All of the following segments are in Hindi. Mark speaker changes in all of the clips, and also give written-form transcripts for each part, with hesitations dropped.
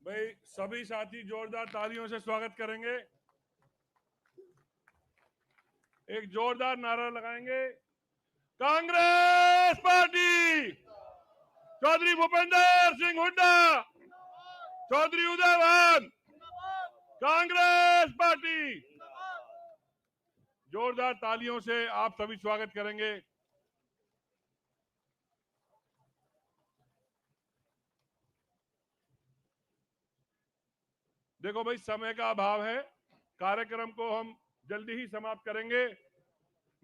Speaker 1: भाई सभी साथी जोरदार तालियों से स्वागत करेंगे। एक जोरदार नारा लगाएंगे, कांग्रेस पार्टी, चौधरी भूपेंद्र सिंह हुड्डा, चौधरी उदयभान, कांग्रेस पार्टी। जोरदार तालियों से आप सभी स्वागत करेंगे। देखो भाई, समय का अभाव है, कार्यक्रम को हम जल्दी ही समाप्त करेंगे।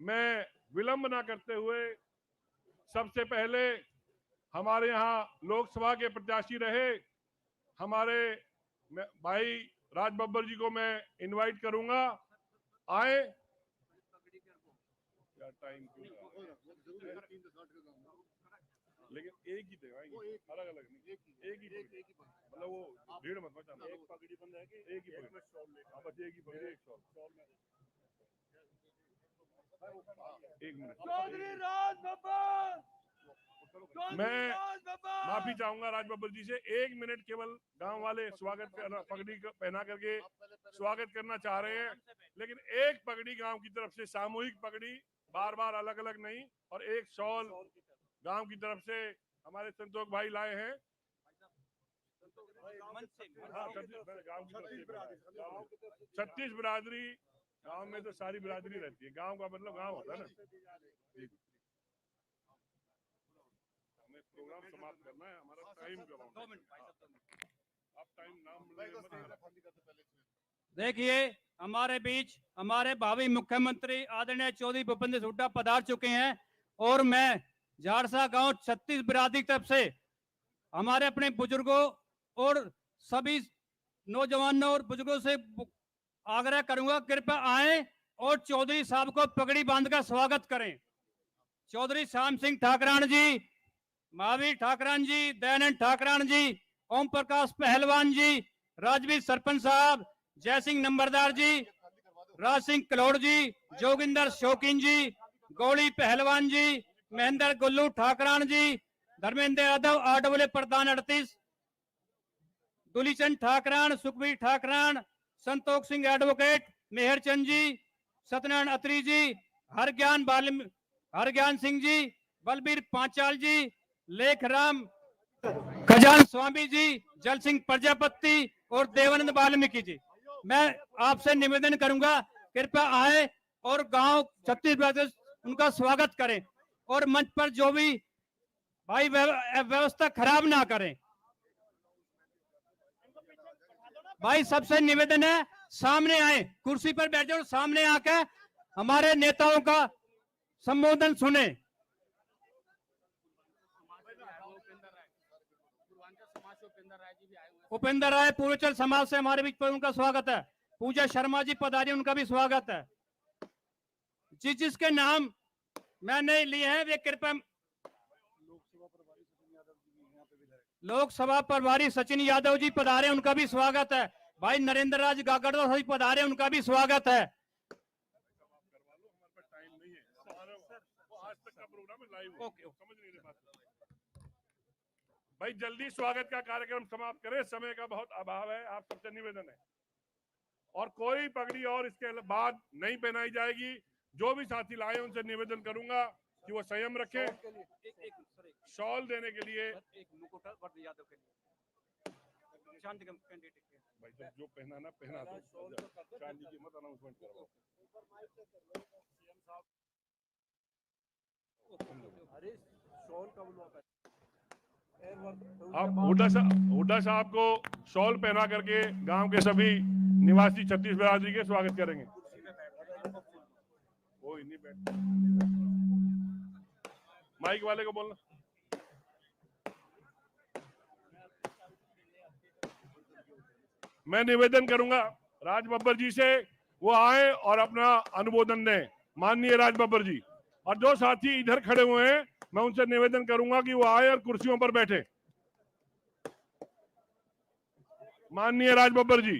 Speaker 1: मैं विलंब ना करते हुए सबसे पहले हमारे यहाँ लोकसभा के प्रत्याशी रहे हमारे भाई राज बब्बर जी को मैं इनवाइट करूंगा। आए यार, टाइम लेकिन एक ही देवाएंगे, अलग अलग नहीं, एक ही मतलब वो भीड़ मत मचाना। एक पगड़ी बंद है कि एक ही पगड़ी, बस एक ही पगड़ी, एक शॉल। एक मिनट, चौधरी राज बब्बर। मैं माफी चाहूंगा राज बब्बर जी से, 1 मिनट केवल गांव वाले स्वागत पगड़ी पहना करके स्वागत करना चाह रहे हैं, लेकिन एक पगड़ी गांव की तरफ से, सामूहिक पगड़ी, बार बार अलग अलग नहीं, और एक शॉल गांव की तरफ से हमारे संतोष भाई लाए हैं। छत्तीस बिरादरी, गांव में तो सारी बिरादरी रहती है, गांव का मतलब गांव होता है ना। हमें प्रोग्राम समाप्त करना है, हमारा टाइम
Speaker 2: देखिए, हमारे बीच हमारे भावी मुख्यमंत्री आदरणीय चौधरी भूपेंद्र सिंह हुड्डा पधार चुके हैं, और मैं झारसा गांव 36 बिरादरी की तरफ से हमारे अपने बुजुर्गों और सभी नौजवानों और बुजुर्गों से आग्रह करूंगा, कृपया आए और चौधरी साहब को पगड़ी बांधकर स्वागत करें। चौधरी श्याम सिंह ठाकरान जी, महावीर ठाकरान जी, दयानंद ठाकरान जी, ओम प्रकाश पहलवान जी, राजवीर सरपंच साहब, जय सिंह नंबरदार जी, राज सिंह कलोड़ जी, जोगिंदर शौकीन जी, गौड़ी पहलवान जी, महेंद्र गुल्लू ठाकरान जी, धर्मेंद्र यादव आरडब्ल्यू प्रधान 38, दुलीचंद ठाकरान, सुखबीर ठाकरान, संतोष सिंह एडवोकेट, मेहरचंद जी, सत्यनारायण अत्री जी, हरज्ञान सिंह जी, बलबीर पांचाल जी, लेखराम खजान स्वामी जी, जल सिंह प्रजापति और देवानंद वाल्मीकि जी। मैं आपसे निवेदन करूंगा, कृपया आए और गांव 36 उनका स्वागत करें, और मंच पर जो भी भाई व्यवस्था खराब ना करें। भाई सबसे निवेदन है, सामने आए, कुर्सी पर बैठे और सामने आकर हमारे नेताओं का संबोधन सुने। उपेंद्र राय पूर्वांचल समाज से हमारे बीच पर, उनका स्वागत है। पूजा शर्मा जी पधारी, उनका भी स्वागत है। जिसके नाम मैंने लिए हैं वे कृपया। लोकसभा प्रभारी सचिन यादव जी पधारे, उनका भी स्वागत है। भाई नरेंद्र राज गागड़वा जी पधारे, उनका भी स्वागत है।
Speaker 1: भाई जल्दी स्वागत का कार्यक्रम समाप्त करें, समय का बहुत अभाव है, आप सबसे निवेदन है। और कोई पगड़ी और इसके बाद नहीं पहनाई जाएगी। जो भी साथी लाए उनसे निवेदन करूंगा कि वो संयम रखें। शॉल देने के लिए भाई जब जो पहनाना पहना दो, चांदी की मत अनाउंसमेंट करो। अब हुड्डा साहब को शॉल पहना करके गांव के सभी निवासी 36 बिरादरी के स्वागत करेंगे। कोई नहीं बैठ, माइक वाले को बोलना। मैं निवेदन करूंगा राज बब्बर जी से, वो आए और अपना अनुमोदन दें। माननीय राज बब्बर जी, और जो साथी इधर खड़े हुए हैं मैं उनसे निवेदन करूंगा कि वो आए और कुर्सियों पर बैठे। माननीय राज बब्बर जी,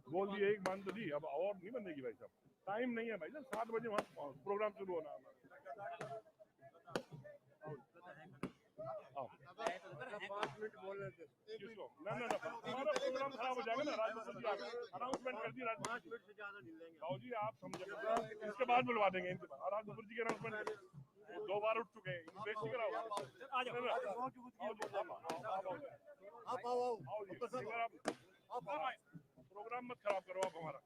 Speaker 1: बोल दिए एक बात तो दी, अब और नहीं बनेगी भाई साहब, टाइम नहीं है भाई साहब, 7 बजे वहां प्रोग्राम शुरू होना है। 5 मिनट किसको? ना हमारा प्रोग्राम खराब हो जाएगा ना। अनाउंसमेंट कर दी बाबू जी, आप समझे, इसके बाद बुलवा देंगे इनके बाद। राज बब्बर जी के अनाउंसमेंट 2 बार उठ चुके हैं, बेइज्जती कराओ। प्रोग्राम मत खराब करो आप हमारा।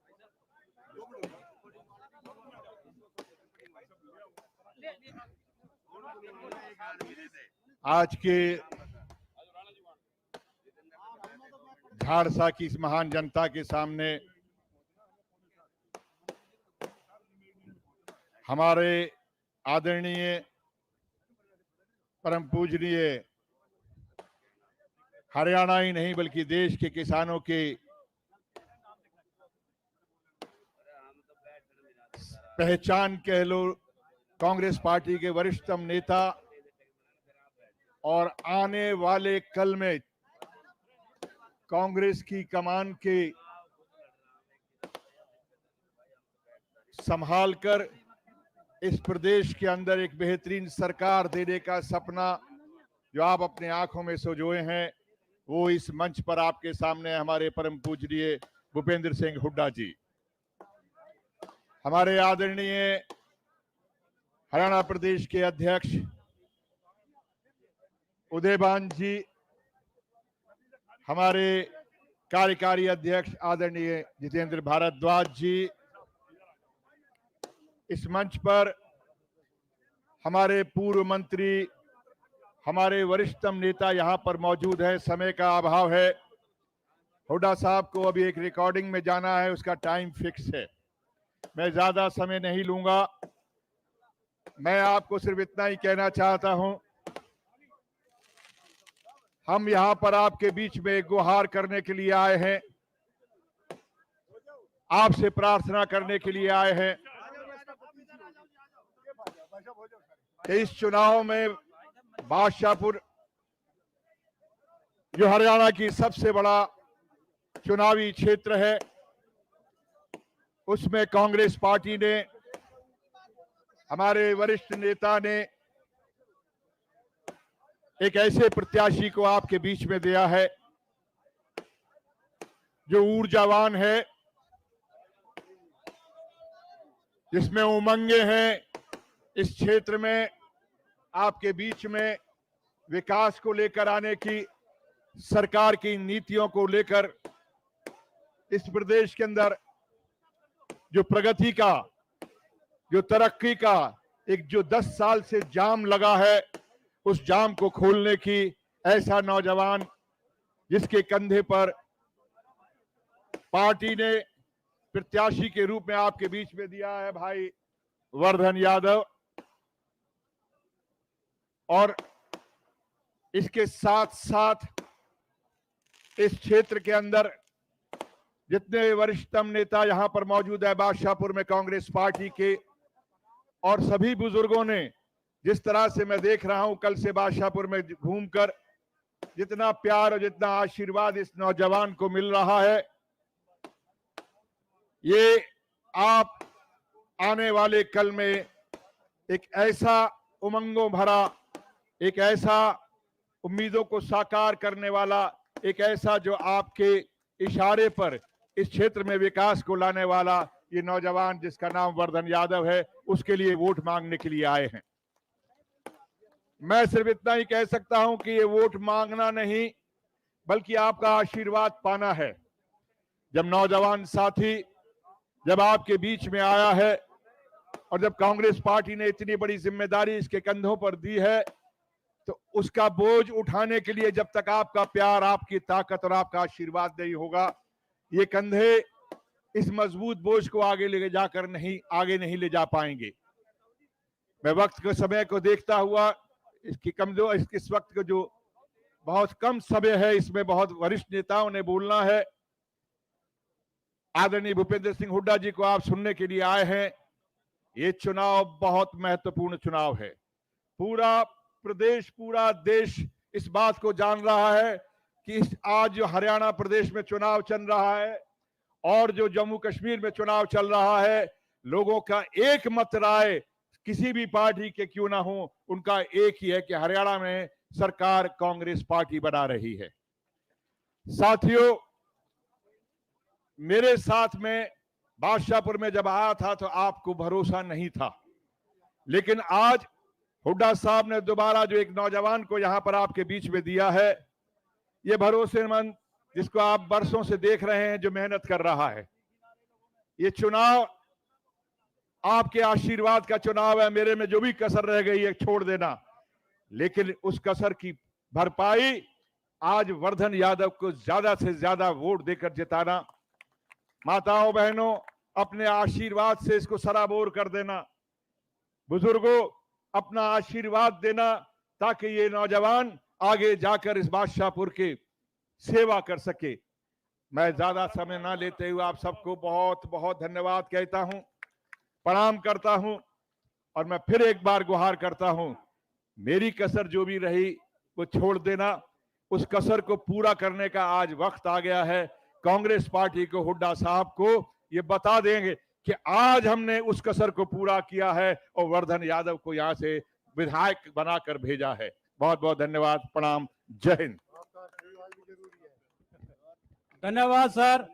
Speaker 3: आज के झाड़सा की इस महान जनता के सामने हमारे आदरणीय परम पूजनीय हरियाणा ही नहीं बल्कि देश के किसानों के पहचान कह लो, कांग्रेस पार्टी के वरिष्ठतम नेता और आने वाले कल में कांग्रेस की कमान के संभालकर इस प्रदेश के अंदर एक बेहतरीन सरकार देने का सपना जो आप अपने आंखों में संजोए हैं, वो इस मंच पर आपके सामने हमारे परम पूजनीय भूपेंद्र सिंह हुड्डा जी, हमारे आदरणीय हरियाणा प्रदेश के अध्यक्ष उदयभान जी, हमारे कार्यकारी अध्यक्ष आदरणीय जितेंद्र भारद्वाज जी, इस मंच पर हमारे पूर्व मंत्री, हमारे वरिष्ठतम नेता यहां पर मौजूद है। समय का अभाव है, हुड्डा साहब को अभी एक रिकॉर्डिंग में जाना है, उसका टाइम फिक्स है। मैं ज्यादा समय नहीं लूंगा। मैं आपको सिर्फ इतना ही कहना चाहता हूं, हम यहां पर आपके बीच में गुहार करने के लिए आए हैं, आपसे प्रार्थना करने के लिए आए हैं कि इस चुनाव में बादशाहपुर, जो हरियाणा की सबसे बड़ा चुनावी क्षेत्र है, उसमें कांग्रेस पार्टी ने, हमारे वरिष्ठ नेता ने एक ऐसे प्रत्याशी को आपके बीच में दिया है जो ऊर्जावान है, जिसमें उमंगे हैं, इस क्षेत्र में आपके बीच में विकास को लेकर आने की, सरकार की नीतियों को लेकर इस प्रदेश के अंदर जो प्रगति का, जो तरक्की का एक जो 10 साल से जाम लगा है, उस जाम को खोलने की ऐसा नौजवान जिसके कंधे पर पार्टी ने प्रत्याशी के रूप में आपके बीच में दिया है भाई वर्धन यादव। और इसके साथ साथ इस क्षेत्र के अंदर जितने वरिष्ठतम नेता यहां पर मौजूद है बादशाहपुर में कांग्रेस पार्टी के, और सभी बुजुर्गों ने, जिस तरह से मैं देख रहा हूं कल से बादशाहपुर में घूमकर, जितना प्यार और जितना आशीर्वाद इस नौजवान को मिल रहा है, ये आप आने वाले कल में एक ऐसा उमंगों भरा, एक ऐसा उम्मीदों को साकार करने वाला, एक ऐसा जो आपके इशारे पर इस क्षेत्र में विकास को लाने वाला ये नौजवान जिसका नाम वर्धन यादव है, उसके लिए वोट मांगने के लिए आए हैं। मैं सिर्फ इतना ही कह सकता हूं कि ये वोट मांगना नहीं बल्कि आपका आशीर्वाद पाना है। जब नौजवान साथी जब आपके बीच में आया है और जब कांग्रेस पार्टी ने इतनी बड़ी जिम्मेदारी इसके कंधों पर दी है, तो उसका बोझ उठाने के लिए जब तक आपका प्यार, आपकी ताकत और आपका आशीर्वाद नहीं होगा, ये कंधे इस मजबूत बोझ को आगे ले जाकर आगे नहीं ले जा पाएंगे। मैं वक्त के समय को देखता हुआ, इसकी कमजोर, इस वक्त को जो बहुत कम समय है, इसमें बहुत वरिष्ठ नेताओं ने बोलना है। आदरणीय भूपेंद्र सिंह हुड्डा जी को आप सुनने के लिए आए हैं। ये चुनाव बहुत महत्वपूर्ण चुनाव है। पूरा प्रदेश, पूरा देश इस बात को जान रहा है कि आज जो हरियाणा प्रदेश में चुनाव चल रहा है और जो जम्मू कश्मीर में चुनाव चल रहा है, लोगों का एक मत राय किसी भी पार्टी के क्यों ना हो, उनका एक ही है कि हरियाणा में सरकार कांग्रेस पार्टी बना रही है। साथियों, मेरे साथ में बादशाहपुर में जब आया था तो आपको भरोसा नहीं था, लेकिन आज हुड्डा साहब ने दोबारा जो एक नौजवान को यहां पर आपके बीच में दिया है, ये भरोसेमंद जिसको आप बरसों से देख रहे हैं, जो मेहनत कर रहा है। ये चुनाव आपके आशीर्वाद का चुनाव है। मेरे में जो भी कसर रह गई है छोड़ देना, लेकिन उस कसर की भरपाई आज वर्धन यादव को ज्यादा से ज्यादा वोट देकर जिताना। माताओं बहनों, अपने आशीर्वाद से इसको सराबोर कर देना। बुजुर्गों, अपना आशीर्वाद देना ताकि ये नौजवान आगे जाकर इस बादशाहपुर की सेवा कर सके। मैं ज्यादा समय ना लेते हुए आप सबको बहुत बहुत धन्यवाद कहता हूं, प्रणाम करता हूं और मैं फिर एक बार गुहार करता हूं, मेरी कसर जो भी रही वो छोड़ देना। उस कसर को पूरा करने का आज वक्त आ गया है। कांग्रेस पार्टी को, हुड्डा साहब को ये बता देंगे कि आज हमने उस कसर को पूरा किया है और वर्धन यादव को यहां से विधायक बनाकर भेजा है। बहुत बहुत धन्यवाद, प्रणाम, जय हिंद।
Speaker 2: धन्यवाद सर।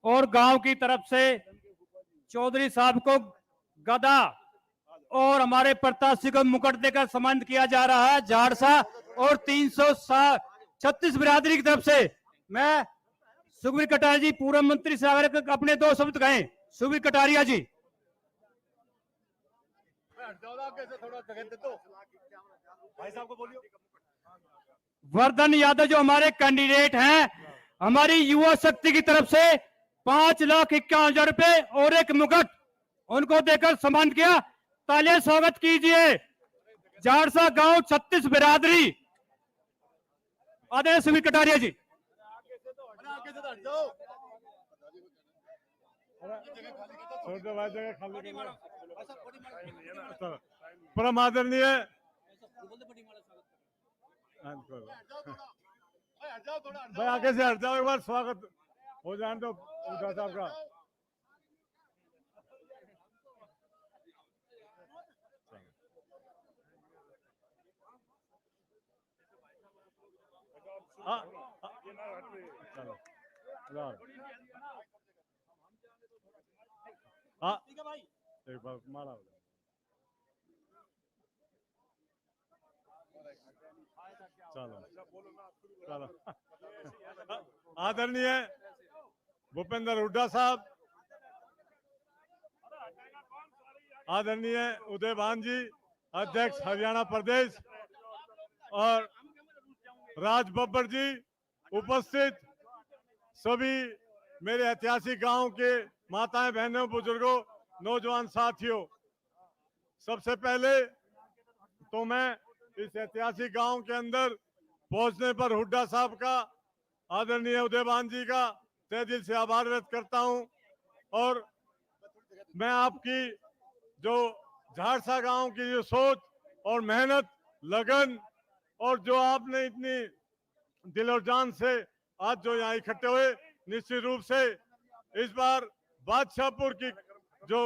Speaker 2: और गांव की तरफ से चौधरी साहब को गदा और हमारे प्रत्याशी को मुकुट देकर सम्मानित किया जा रहा है झाड़सा और 336 बिरादरी की तरफ से। मैं सुखबीर कटारिया जी, पूर्व मंत्री से आग्रह कर अपने 2 शब्द कहें। सुखबीर कटारिया जी। वर्धन यादव जो हमारे कैंडिडेट हैं, हमारी युवा शक्ति की तरफ से 5,51,000 रुपए और एक मुकुट उनको देकर सम्मानित किया। तालियां स्वागत कीजिए झाड़सा गांव 36 बिरादरी आदरणीय सुखबीर कटारिया जी।
Speaker 4: परम आदरणीय भाई, आगे से हट जाओ, एक बार स्वागत हो जाए तो हुड्डा साहब का। चलो हाँ, एक बार माला चलो चलो। आदरणीय भूपेंद्र हुड्डा साहब, आदरणीय उदय भान जी, अध्यक्ष हरियाणा प्रदेश, और राज बब्बर जी, उपस्थित सभी मेरे ऐतिहासिक गांव के माताएं, बहनों, बुजुर्गों, नौजवान साथियों, सबसे पहले तो मैं इस ऐतिहासिक गांव के अंदर पहुंचने पर हुड्डा साहब का, आदरणीय उदयभान जी का तहे दिल से आभार व्यक्त करता हूं। और मैं आपकी जो झाड़सा गांव की जो सोच और मेहनत, लगन, और जो आपने इतनी दिल और जान से आज जो यहाँ इकट्ठे हुए, निश्चित रूप से इस बार बादशाहपुर की जो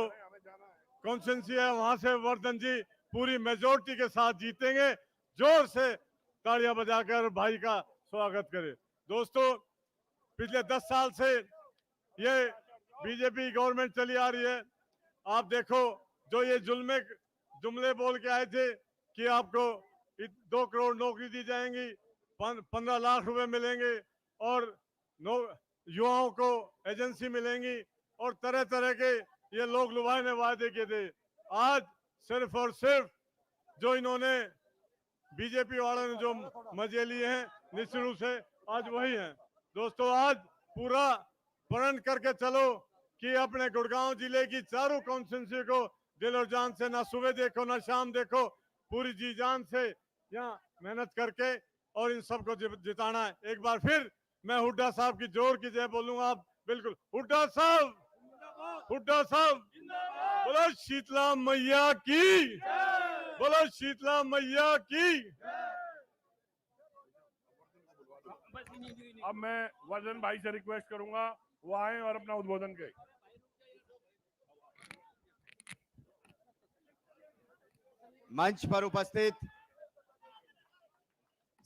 Speaker 4: कॉन्स्टिट्यूंसी है वहां से वर्धन जी पूरी मेजोरिटी के साथ जीतेंगे। जोर से तालियां बजाकर भाई का स्वागत करें। दोस्तों, पिछले 10 साल से ये बीजेपी गवर्नमेंट चली आ रही है। आप देखो, जो ये जुमले बोल के आए थे कि आपको 2 करोड़ नौकरी दी जाएंगी, 15 लाख रुपए मिलेंगे और युवाओं को एजेंसी मिलेंगी और तरह तरह के ये लोग लुभाने वादे किए थे। आज सिर्फ और सिर्फ जो इन्होंने बीजेपी वालों ने जो मजे लिए हैं, निश्चित रूप से आज वही हैं। दोस्तों, आज पूरा प्रण करके चलो कि अपने गुड़गांव जिले की चारों कॉन्स्टिट्यूंसी को दिल और जान से, ना सुबह देखो ना शाम देखो, पूरी जी जान से यहाँ मेहनत करके और इन सबको जिताना है। एक बार फिर मैं हुड्डा साहब की जोर की जय बोलूंगा। आप बिल्कुल हुड्डा साहब, हुड्डा साहब, बोलो शीतला मैया की, बोलो शीतला मैया की।
Speaker 1: अब मैं वर्धन भाई से रिक्वेस्ट करूंगा वो आए और अपना उद्बोधन करें।
Speaker 5: मंच पर उपस्थित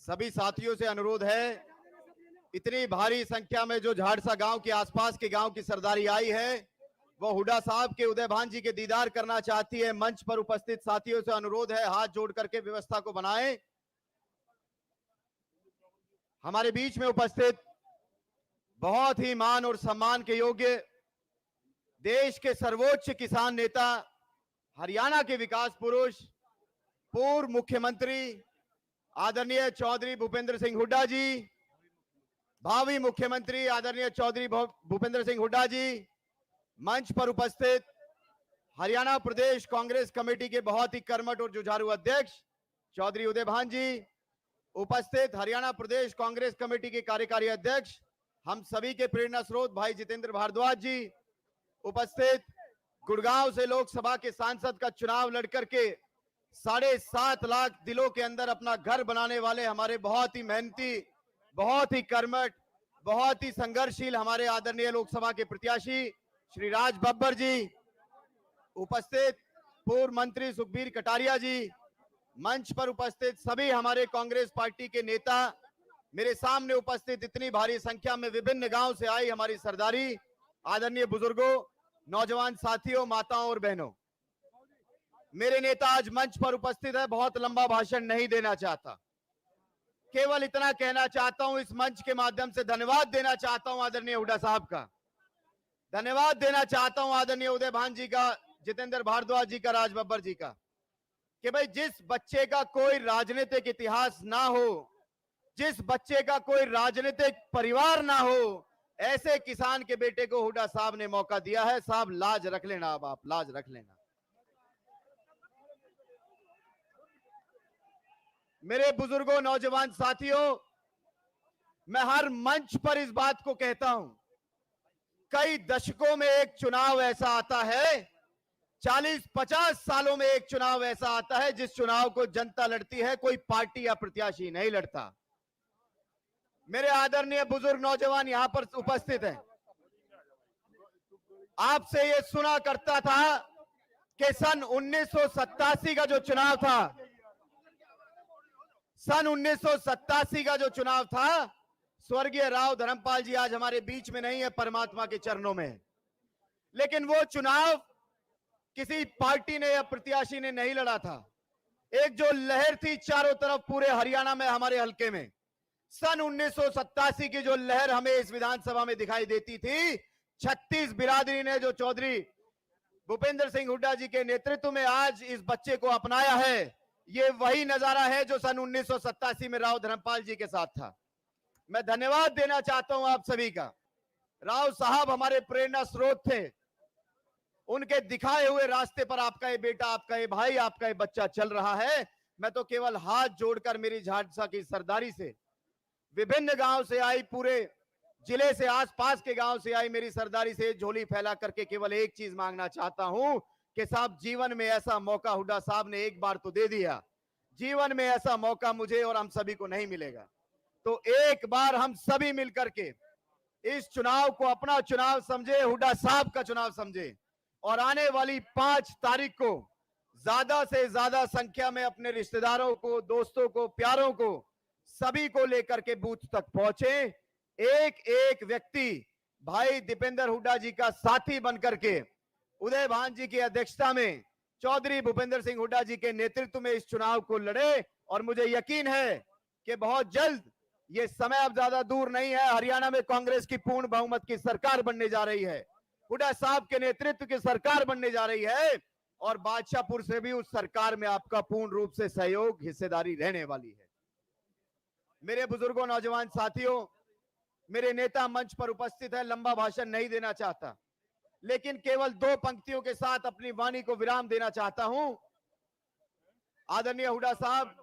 Speaker 5: सभी साथियों से अनुरोध है, इतनी भारी संख्या में जो झाड़सा गांव के आसपास के गांव की सरदारी आई है, वो हुड्डा साहब के उदय भान जी के दीदार करना चाहती है। मंच पर उपस्थित साथियों से अनुरोध है, हाथ जोड़ करके व्यवस्था को बनाएं। हमारे बीच में उपस्थित बहुत ही मान और सम्मान के योग्य देश के सर्वोच्च किसान नेता, हरियाणा के विकास पुरुष, पूर्व मुख्यमंत्री आदरणीय चौधरी भूपेंद्र सिंह हुड्डा जी, भावी मुख्यमंत्री आदरणीय चौधरी भूपेंद्र सिंह हुड्डा जी, मंच पर उपस्थित हरियाणा प्रदेश कांग्रेस कमेटी के बहुत ही कर्मठ और जुझारू अध्यक्ष चौधरी उदय भान जी, उपस्थित हरियाणा प्रदेश कांग्रेस कमेटी के कार्यकारी अध्यक्ष हम सभी के प्रेरणा स्रोत भाई जितेंद्र भारद्वाज जी, उपस्थित गुड़गांव से लोकसभा के सांसद का चुनाव लड़कर के 7.5 लाख दिलों के अंदर अपना घर बनाने वाले हमारे बहुत ही मेहनती, बहुत ही कर्मठ, बहुत ही संघर्षशील हमारे आदरणीय लोकसभा के प्रत्याशी श्री राज बब्बर जी, उपस्थित पूर्व मंत्री सुखबीर कटारिया जी, मंच पर उपस्थित सभी हमारे कांग्रेस पार्टी के नेता, मेरे सामने उपस्थित इतनी भारी संख्या में विभिन्न गांव से आई हमारी सरदारी, आदरणीय बुजुर्गों, नौजवान साथियों, माताओं और बहनों, मेरे नेता आज मंच पर उपस्थित है। बहुत लंबा भाषण नहीं देना चाहता, केवल इतना कहना चाहता हूं, इस मंच के माध्यम से धन्यवाद देना चाहता हूं आदरणीय हुड्डा साहब का, धन्यवाद देना चाहता हूं आदरणीय उदय भान जी का, जितेंद्र भारद्वाज जी का, राज बब्बर जी का, कि भाई जिस बच्चे का कोई राजनीतिक इतिहास ना हो, जिस बच्चे का कोई राजनीतिक परिवार ना हो, ऐसे किसान के बेटे को हुड्डा साहब ने मौका दिया है। साहब लाज रख लेना, अब आप लाज रख लेना। मेरे बुजुर्गों, नौजवान साथियों, मैं हर मंच पर इस बात को कहता हूं, कई दशकों में एक चुनाव ऐसा आता है, 40-50 सालों में एक चुनाव ऐसा आता है जिस चुनाव को जनता लड़ती है, कोई पार्टी या प्रत्याशी नहीं लड़ता। मेरे आदरणीय बुजुर्ग नौजवान यहां पर उपस्थित हैं, आपसे ये सुना करता था कि सन 1987 का जो चुनाव था, सन 1987 का जो चुनाव था, स्वर्गीय राव धर्मपाल जी आज हमारे बीच में नहीं है, परमात्मा के चरणों में, लेकिन वो चुनाव किसी पार्टी ने या प्रत्याशी ने नहीं लड़ा था। एक जो लहर थी चारों तरफ पूरे हरियाणा में, हमारे हलके में, सन 1987 की जो लहर हमें इस विधानसभा में दिखाई देती थी, 36 बिरादरी ने जो चौधरी भूपेंद्र सिंह हुड्डा जी के नेतृत्व में आज इस बच्चे को अपनाया है, ये वही नजारा है जो सन 1987 में राव धर्मपाल जी के साथ था। मैं धन्यवाद देना चाहता हूं आप सभी का। राव साहब हमारे प्रेरणा स्रोत थे, उनके दिखाए हुए रास्ते पर आपका ये बेटा, आपका ये भाई, आपका ये बच्चा चल रहा है। मैं तो केवल हाथ जोड़कर मेरी झाड़सा की सरदारी से, विभिन्न गांव से आई, पूरे जिले से, आसपास के गांव से आई मेरी सरदारी से झोली फैला करके केवल एक चीज मांगना चाहता हूं कि साहब, जीवन में ऐसा मौका हुड्डा साहब ने एक बार तो दे दिया, जीवन में ऐसा मौका मुझे और हम सभी को नहीं मिलेगा। तो एक बार हम सभी मिलकर के इस चुनाव को अपना चुनाव समझे, हुड्डा साहब का चुनाव समझे, और आने वाली 5 तारीख को ज्यादा से ज्यादा संख्या में अपने रिश्तेदारों को, दोस्तों को, प्यारों को, सभी को लेकर के बूथ तक पहुंचे। एक एक व्यक्ति भाई दीपेंद्र हुड्डा जी का साथी बनकर के उदय भान जी की अध्यक्षता में चौधरी भूपेंद्र सिंह हुड्डा जी के नेतृत्व में इस चुनाव को लड़े, और मुझे यकीन है कि बहुत जल्द, ये समय अब ज्यादा दूर नहीं है, हरियाणा में कांग्रेस की पूर्ण बहुमत की सरकार बनने जा रही है, हुड्डा साहब के नेतृत्व की सरकार बनने जा रही है, और बादशाहपुर से भी उस सरकार में आपका पूर्ण रूप से सहयोग, हिस्सेदारी रहने वाली है। मेरे बुजुर्गों, नौजवान साथियों, मेरे नेता मंच पर उपस्थित है, लंबा भाषण नहीं देना चाहता, लेकिन केवल 2 पंक्तियों के साथ अपनी वाणी को विराम देना चाहता हूं। आदरणीय हुड्डा साहब,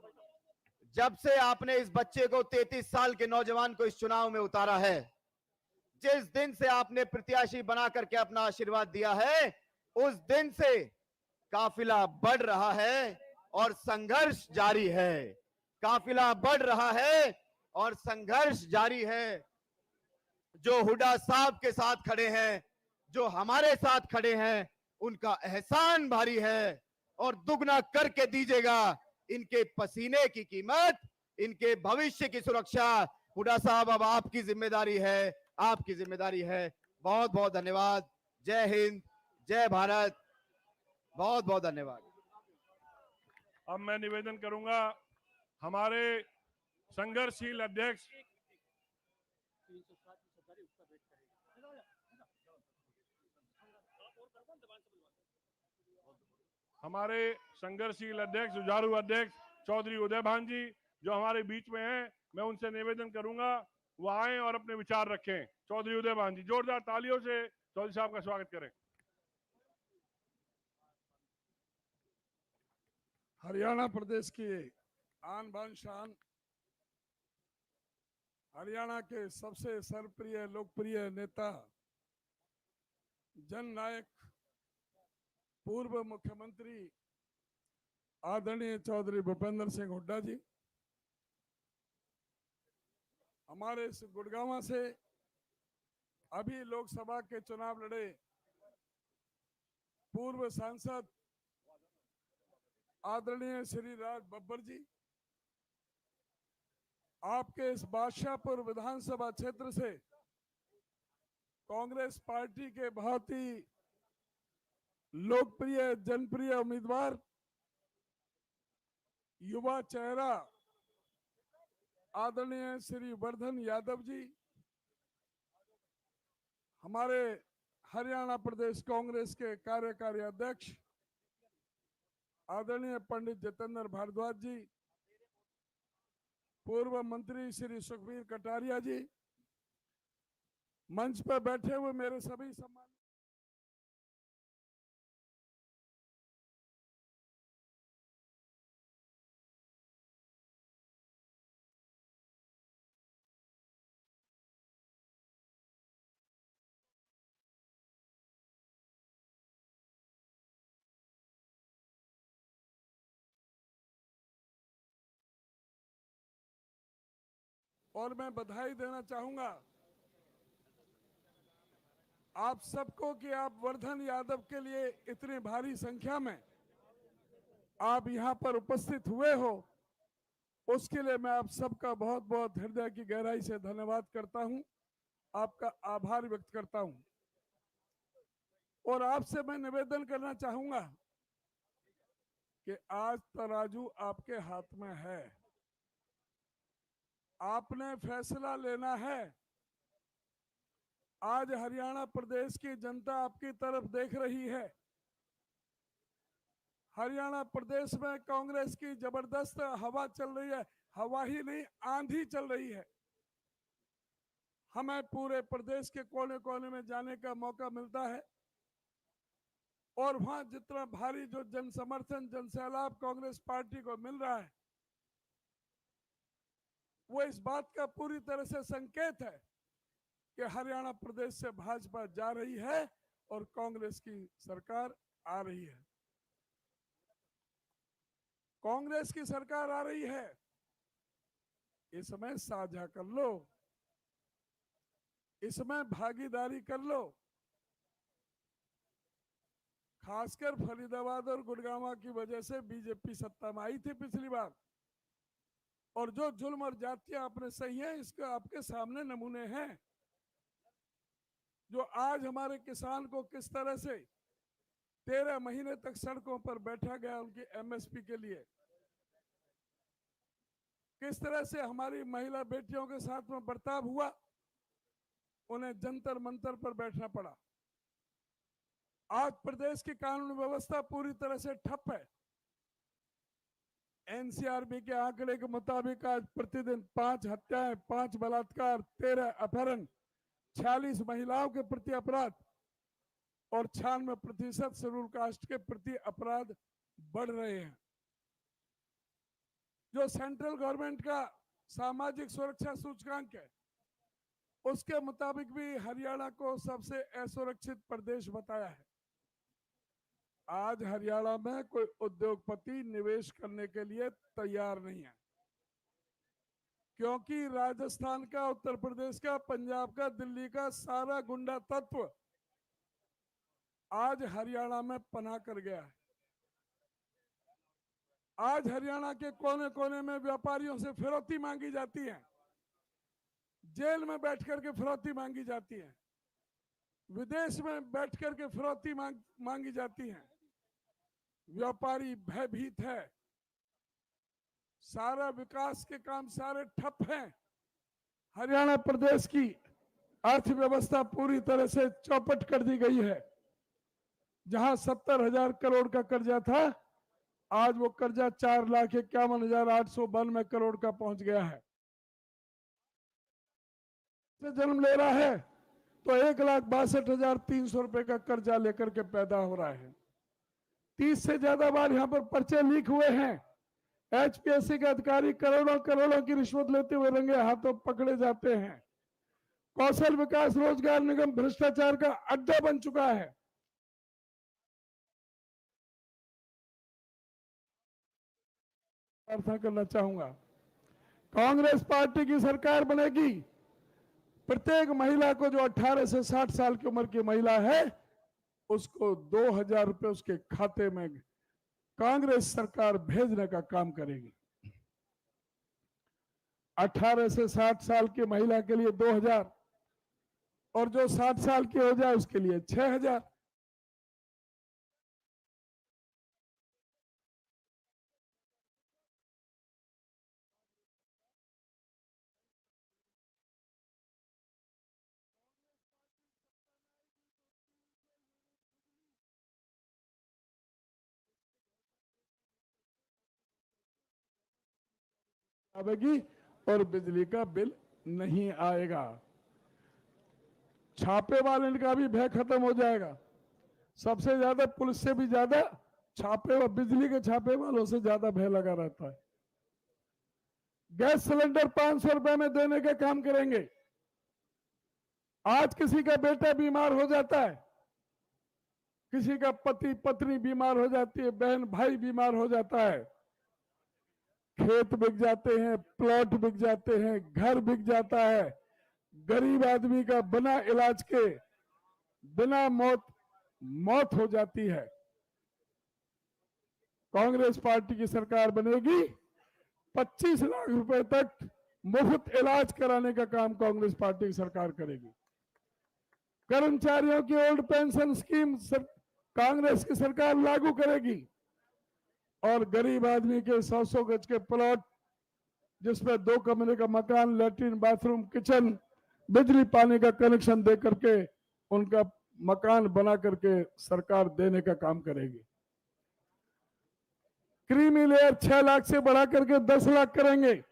Speaker 5: जब से आपने इस बच्चे को, 33 साल के नौजवान को इस चुनाव में उतारा है, जिस दिन से आपने प्रत्याशी बना करके अपना आशीर्वाद दिया है, उस दिन से काफिला बढ़ रहा है और संघर्ष जारी है, काफिला बढ़ रहा है और संघर्ष जारी है। जो हुड्डा साहब के साथ खड़े हैं, जो हमारे साथ खड़े हैं, उनका एहसान भारी है, और दुगना करके दीजिएगा इनके पसीने की कीमत, इनके भविष्य की सुरक्षा हुड्डा साहब अब आपकी जिम्मेदारी है, आपकी जिम्मेदारी है। बहुत बहुत धन्यवाद। जय हिंद, जय भारत, बहुत बहुत धन्यवाद।
Speaker 1: अब मैं निवेदन करूंगा हमारे संघर्षशील अध्यक्ष जुझारू अध्यक्ष चौधरी उदय भान जी जो हमारे बीच में हैं, मैं उनसे निवेदन करूंगा वो आए और अपने विचार रखें। चौधरी उदय भान जी, जोरदार तालियों से चौधरी साहब का स्वागत करें।
Speaker 6: हरियाणा प्रदेश की आन बान शान, हरियाणा के सबसे सर्वप्रिय लोकप्रिय नेता, जननायक, पूर्व मुख्यमंत्री आदरणीय चौधरी भूपेंद्र सिंह हुड्डा जी, हमारे इस गुड़गांव से अभी लोकसभा के चुनाव लड़े पूर्व सांसद आदरणीय श्री राज बब्बर जी, आपके इस बादशाहपुर विधानसभा क्षेत्र से कांग्रेस पार्टी के बहुत ही लोकप्रिय जनप्रिय उम्मीदवार, युवा चेहरा आदरणीय श्री वर्धन यादव जी, हमारे हरियाणा प्रदेश कांग्रेस के कार्यकारी अध्यक्ष आदरणीय पंडित जितेंद्र भारद्वाज जी, पूर्व मंत्री श्री सुखबीर कटारिया जी, मंच पर बैठे हुए मेरे सभी सम्मान और मैं बधाई देना चाहूंगा आप सबको कि आप वर्धन यादव के लिए इतनी भारी संख्या में आप यहां पर उपस्थित हुए हो, उसके लिए मैं आप सबका बहुत बहुत हृदय की गहराई से धन्यवाद करता हूं, आपका आभार व्यक्त करता हूं। और आपसे मैं निवेदन करना चाहूंगा कि आज तराजू आपके हाथ में है, आपने फैसला लेना है। आज हरियाणा प्रदेश की जनता आपकी तरफ देख रही है। हरियाणा प्रदेश में कांग्रेस की जबरदस्त हवा चल रही है, हवा ही नहीं आंधी चल रही है। हमें पूरे प्रदेश के कोने कोने में जाने का मौका मिलता है और वहां जितना भारी जो जन समर्थन, जन सैलाब कांग्रेस पार्टी को मिल रहा है, वो इस बात का पूरी तरह से संकेत है कि हरियाणा प्रदेश से भाजपा जा रही है और कांग्रेस की सरकार आ रही है। कांग्रेस की सरकार आ रही है, इसमें साझा कर लो, इसमें भागीदारी कर लो। खासकर फरीदाबाद और गुड़गांव की वजह से बीजेपी सत्ता में आई थी पिछली बार, और जो जुल्म और जातियां आपने सही है, इसका आपके सामने नमूने हैं। जो आज हमारे किसान को किस तरह से 13 महीने तक सड़कों पर बैठा गया उनकी एमएसपी के लिए, किस तरह से हमारी महिला बेटियों के साथ में बर्ताव हुआ, उन्हें जंतर मंतर पर बैठना पड़ा। आज प्रदेश की कानून व्यवस्था पूरी तरह से ठप है। एनसीआरबी के आंकड़े के मुताबिक आज प्रतिदिन 5 हत्याएं, 5 बलात्कार, 13 अपहरण, 46 महिलाओं के प्रति अपराध और 96% शेड्यूल कास्ट के प्रति अपराध बढ़ रहे हैं। जो सेंट्रल गवर्नमेंट का सामाजिक सुरक्षा सूचकांक है, उसके मुताबिक भी हरियाणा को सबसे असुरक्षित प्रदेश बताया है। आज हरियाणा में कोई उद्योगपति निवेश करने के लिए तैयार नहीं है, क्योंकि राजस्थान का, उत्तर प्रदेश का, पंजाब का, दिल्ली का सारा गुंडा तत्व आज हरियाणा में पनाह कर गया है। आज हरियाणा के कोने कोने में व्यापारियों से फिरौती मांगी जाती है, जेल में बैठ करके फिरौती मांगी जाती है, विदेश में बैठ करके फिरौती मांगी जाती है। व्यापारी भयभीत है, सारा विकास के काम सारे ठप हैं। हरियाणा प्रदेश की अर्थव्यवस्था पूरी तरह से चौपट कर दी गई है। जहां 70,000 करोड़ का कर्जा था, आज वो कर्जा 4,51,892 करोड़ का पहुंच गया है। से जन्म ले रहा है तो 1,62,300 रुपए का कर्जा लेकर के पैदा हो रहा है। 30 से ज्यादा बार यहां पर पर्चे लीक हुए हैं। एचपीएससी के अधिकारी करोड़ों करोड़ों की रिश्वत लेते हुए रंगे हाथों पकड़े जाते हैं। कौशल विकास रोजगार निगम भ्रष्टाचार का अड्डा बन चुका है। प्रार्थना करना चाहूंगा, कांग्रेस पार्टी की सरकार बनेगी, प्रत्येक महिला को जो 18 से 60 साल की उम्र की महिला है उसको 2,000 रुपए उसके खाते में कांग्रेस सरकार भेजने का काम करेगी। 18 से 60 साल की महिला के लिए 2,000 और जो 60 साल की हो जाए उसके लिए 6,000। आएगी और बिजली का बिल नहीं आएगा। छापे वाले का भी भय खत्म हो जाएगा। सबसे ज्यादा पुलिस से भी ज्यादा छापे व बिजली के छापे वालों से ज्यादा भय लगा रहता है। गैस सिलेंडर 500 रुपए में देने का काम करेंगे। आज किसी का बेटा बीमार हो जाता है, किसी का पति पत्नी बीमार हो जाती है, बहन भाई बीमार हो जाता है, खेत बिक जाते हैं, प्लॉट बिक जाते हैं, घर बिक जाता है। गरीब आदमी का बिना इलाज के बिना मौत हो जाती है। कांग्रेस पार्टी की सरकार बनेगी, 25 लाख रुपए तक मुफ्त इलाज कराने का काम कांग्रेस पार्टी की सरकार करेगी। कर्मचारियों की ओल्ड पेंशन स्कीम कांग्रेस की सरकार लागू करेगी और गरीब आदमी के 100-100 गज के प्लॉट जिसमें 2 कमरे का मकान, लैट्रिन, बाथरूम, किचन, बिजली पानी का कनेक्शन दे करके उनका मकान बना करके सरकार देने का काम करेगी। क्रीमी लेयर 6 लाख से बढ़ा करके 10 लाख करेंगे।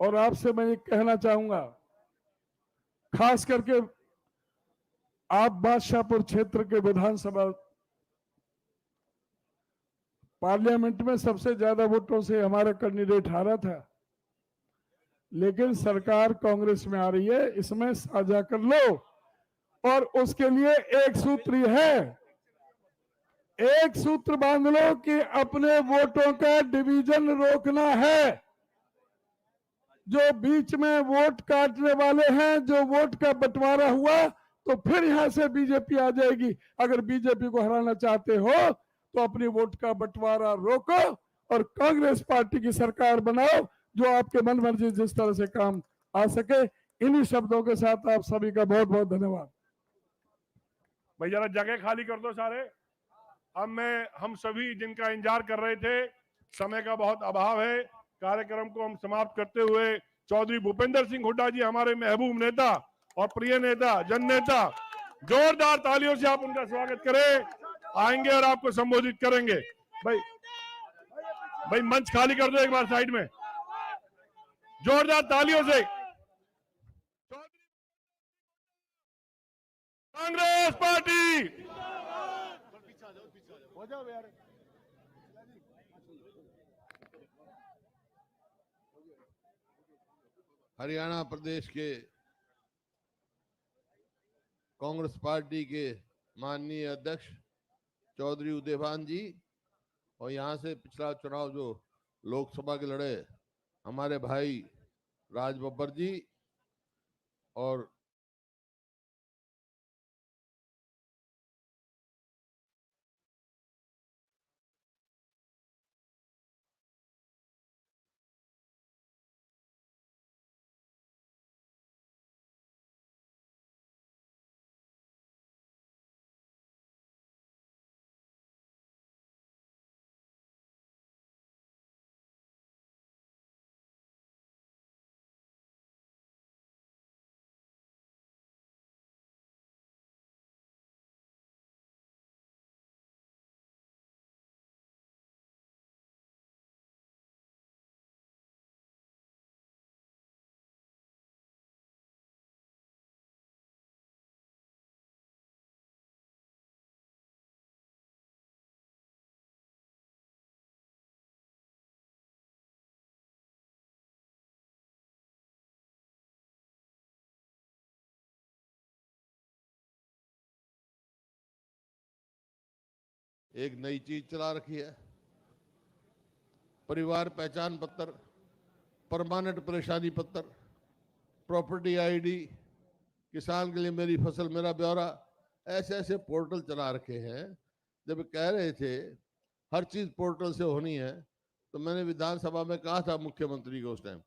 Speaker 6: और आपसे मैं ये कहना चाहूंगा, खास करके आप बादशाहपुर क्षेत्र के विधानसभा पार्लियामेंट में सबसे ज्यादा वोटों से हमारा कैंडिडेट हारा था, लेकिन सरकार कांग्रेस में आ रही है, इसमें साझा कर लो। और उसके लिए एक सूत्र है, एक सूत्र बांध लो कि अपने वोटों का डिवीजन रोकना है। जो बीच में वोट काटने वाले हैं, जो वोट का बंटवारा हुआ तो फिर यहां से बीजेपी आ जाएगी। अगर बीजेपी को हराना चाहते हो तो अपनी वोट का बंटवारा रोको और कांग्रेस पार्टी की सरकार बनाओ जो आपके मन मर्जी जिस तरह से काम आ सके। इन्हीं शब्दों के साथ आप सभी का बहुत बहुत धन्यवाद।
Speaker 1: भाई जरा जगह खाली कर दो सारे। अब हम सभी जिनका इंतजार कर रहे थे, समय का बहुत अभाव है, कार्यक्रम को हम समाप्त करते हुए चौधरी भूपेंद्र सिंह हुड्डा जी, हमारे महबूब नेता और प्रिय नेता, जन नेता, जोरदार तालियों से आप उनका स्वागत करें। आएंगे और आपको संबोधित करेंगे। भाई मंच खाली कर दो एक बार साइड में, जोरदार तालियों से। कांग्रेस पार्टी,
Speaker 7: हरियाणा प्रदेश के कांग्रेस पार्टी के माननीय अध्यक्ष चौधरी उदयभान जी और यहाँ से पिछला चुनाव जो लोकसभा के लड़े हमारे भाई राज बब्बर जी और एक नई चीज चला रखी है, परिवार पहचान पत्र, परमानेंट परेशानी पत्र, प्रॉपर्टी आईडी, किसान के लिए मेरी फसल मेरा ब्यौरा, ऐसे ऐसे पोर्टल चला रखे हैं। जब कह रहे थे हर चीज पोर्टल से होनी है, तो मैंने विधानसभा में कहा था मुख्यमंत्री को उस टाइम,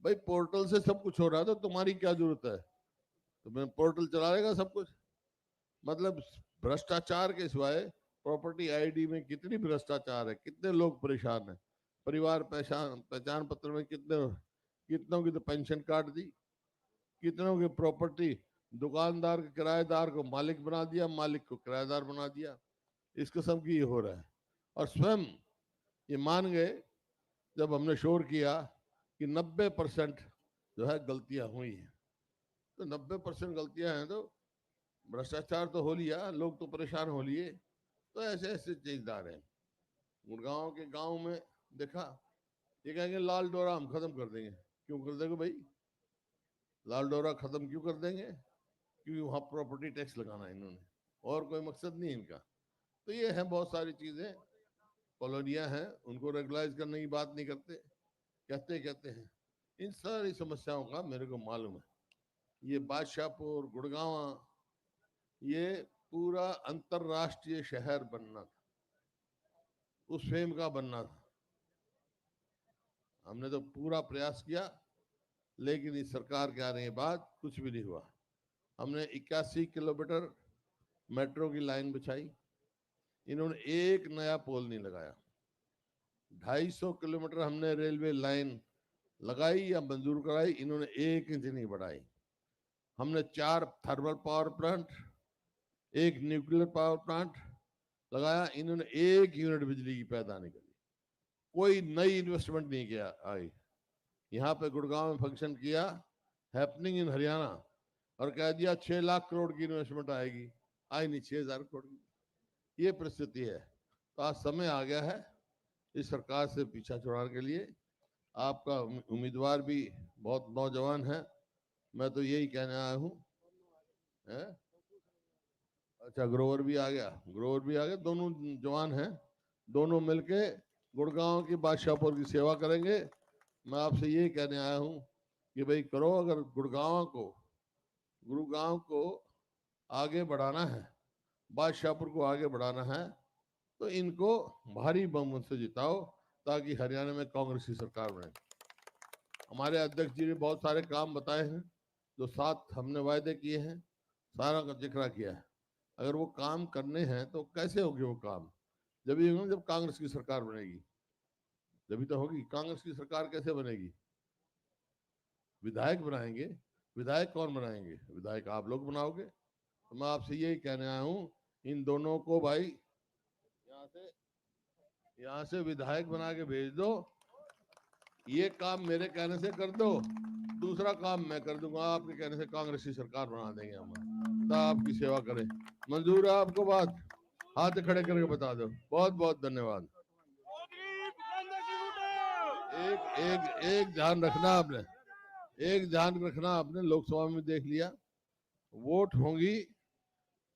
Speaker 7: भाई पोर्टल से सब कुछ हो रहा है तो तुम्हारी क्या जरूरत है, तो मैं पोर्टल चला लेगा सब कुछ। मतलब भ्रष्टाचार के सिवाय प्रॉपर्टी आईडी में कितनी भ्रष्टाचार है, कितने लोग परेशान हैं। परिवार पहचान पत्र में कितनों की तो पेंशन काट दी, कितनों की प्रॉपर्टी दुकानदार के किराएदार को मालिक बना दिया, मालिक को किराएदार बना दिया। इस किस्म की ये हो रहा है। और स्वयं ये मान गए जब हमने शोर किया कि 90% जो है गलतियां हुई हैं, तो 90% गलतियां हैं तो भ्रष्टाचार तो हो लिया, लोग तो परेशान हो लिए। तो ऐसे ऐसे चीजदार हैं। गुड़गांव के गांव में देखा, ये कहेंगे लाल डोरा हम खत्म कर देंगे। क्यों कर देंगे भाई, लाल डोरा खत्म क्यों कर देंगे? क्योंकि वहां प्रॉपर्टी टैक्स लगाना है इन्होंने, और कोई मकसद नहीं इनका। तो ये है बहुत सारी चीजें, कॉलोनियां हैं, उनको रेगुलाइज करने की बात नहीं करते, कहते हैं। इन सारी समस्याओं का मेरे को मालूम है। ये बादशाहपुर, गुड़गांव, ये पूरा अंतरराष्ट्रीय शहर बनना था, उस फेम का बनना था। हमने तो पूरा प्रयास किया, लेकिन इस सरकार के आने के बाद कुछ भी नहीं हुआ। हमने 81 किलोमीटर मेट्रो की लाइन बिछाई, इन्होंने एक नया पोल नहीं लगाया। 250 किलोमीटर हमने रेलवे लाइन लगाई या मंजूर कराई, इन्होंने 1 इंच नहीं बढ़ाई। हमने 4 thermal power plant, 1 nuclear power plant लगाया, इन्होंने 1 यूनिट बिजली की पैदा नहीं करी। कोई नई इन्वेस्टमेंट नहीं किया। आई यहाँ पे गुड़गांव में फंक्शन किया, हैपनिंग इन हरियाणा, और कह दिया 6 लाख करोड़ की इन्वेस्टमेंट आएगी, आई नहीं, 6,000 करोड़ की। ये परिस्थिति है। तो आज समय आ गया है इस सरकार से पीछा छुड़ाने के लिए। आपका उम्मीदवार भी बहुत नौजवान है, मैं तो यही कहने आया हूँ। अच्छा, ग्रोवर भी आ गया, दोनों जवान हैं, दोनों मिलके गुड़गांव की बादशाहपुर की सेवा करेंगे। मैं आपसे यही कहने आया हूँ कि भाई करो, अगर गुड़गांव को आगे बढ़ाना है, बादशाहपुर को आगे बढ़ाना है, तो इनको भारी बहुमत से जिताओ, ताकि हरियाणा में कांग्रेस की सरकार बने। हमारे अध्यक्ष जी ने बहुत सारे काम बताए हैं, जो 7 हमने वायदे किए हैं, सारा का जिक्र किया है। अगर वो काम करने हैं तो कैसे होंगे वो काम? जब कांग्रेस की सरकार बनेगी, जब तो होगी। कांग्रेस की सरकार कैसे बनेगी? विधायक बनाएंगे। विधायक कौन बनाएंगे? विधायक आप लोग बनाओगे। तो मैं आपसे यही कहने आया हूँ, इन दोनों को भाई यहाँ से विधायक बना के भेज दो। ये काम मेरे कहने से कर दो, दूसरा काम मैं कर दूंगा, आपके कहने से कांग्रेस की सरकार बना देंगे हम। तो आपकी सेवा करें। मंजूर है आपको बात? हाथ खड़े करके बता दो। बहुत बहुत धन्यवाद। एक ध्यान रखना आपने, लोकसभा में देख लिया, वोट होंगी,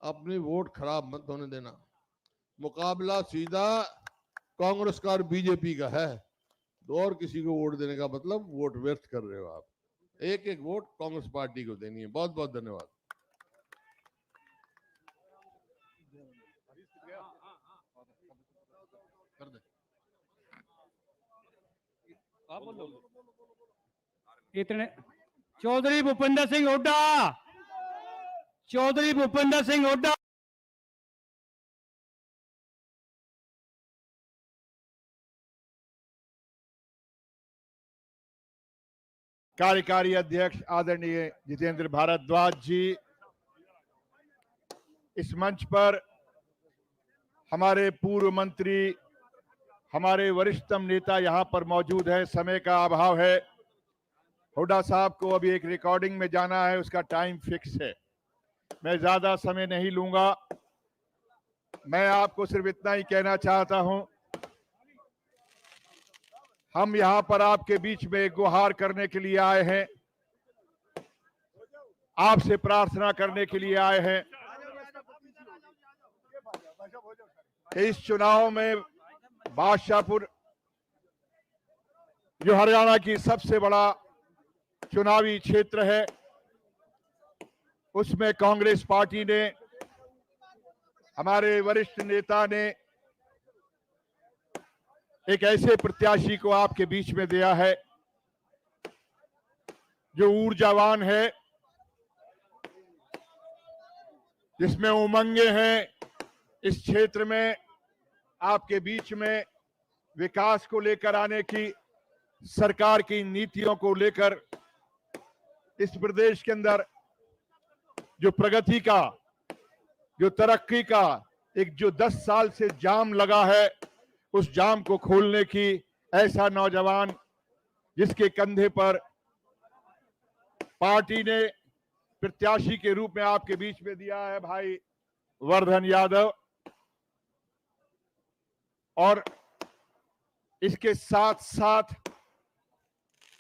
Speaker 7: अपनी वोट खराब मत होने देना। मुकाबला सीधा कांग्रेस का और बीजेपी का है, तो और किसी को वोट देने का मतलब वोट व्यर्थ कर रहे हो आप। एक एक वोट कांग्रेस पार्टी को देनी है। बहुत बहुत धन्यवाद।
Speaker 2: इतने चौधरी भूपेंद्र सिंह हुड्डा, चौधरी भूपेंद्र सिंह हुड्डा।
Speaker 3: कार्यकारी अध्यक्ष आदरणीय जितेंद्र भारद्वाज जी, इस मंच पर हमारे पूर्व मंत्री, हमारे वरिष्ठतम नेता यहां पर मौजूद है। समय का अभाव है, हुड्डा साहब को अभी एक रिकॉर्डिंग में जाना है, उसका टाइम फिक्स है। मैं ज्यादा समय नहीं लूंगा। मैं आपको सिर्फ इतना ही कहना चाहता हूं, हम यहां पर आपके बीच में गुहार करने के लिए आए हैं, आपसे प्रार्थना करने के लिए आए हैं। इस चुनाव में बादशाहपुर जो हरियाणा की सबसे बड़ा चुनावी क्षेत्र है, उसमें कांग्रेस पार्टी ने, हमारे वरिष्ठ नेता ने एक ऐसे प्रत्याशी को आपके बीच में दिया है जो ऊर्जावान है, जिसमें उमंगे हैं। इस क्षेत्र में आपके बीच में विकास को लेकर आने की, सरकार की नीतियों को लेकर इस प्रदेश के अंदर जो प्रगति का, जो तरक्की का एक जो 10 साल से जाम लगा है, उस जाम को खोलने की ऐसा नौजवान जिसके कंधे पर पार्टी ने प्रत्याशी के रूप में आपके बीच में दिया है भाई वर्धन यादव। और इसके साथ साथ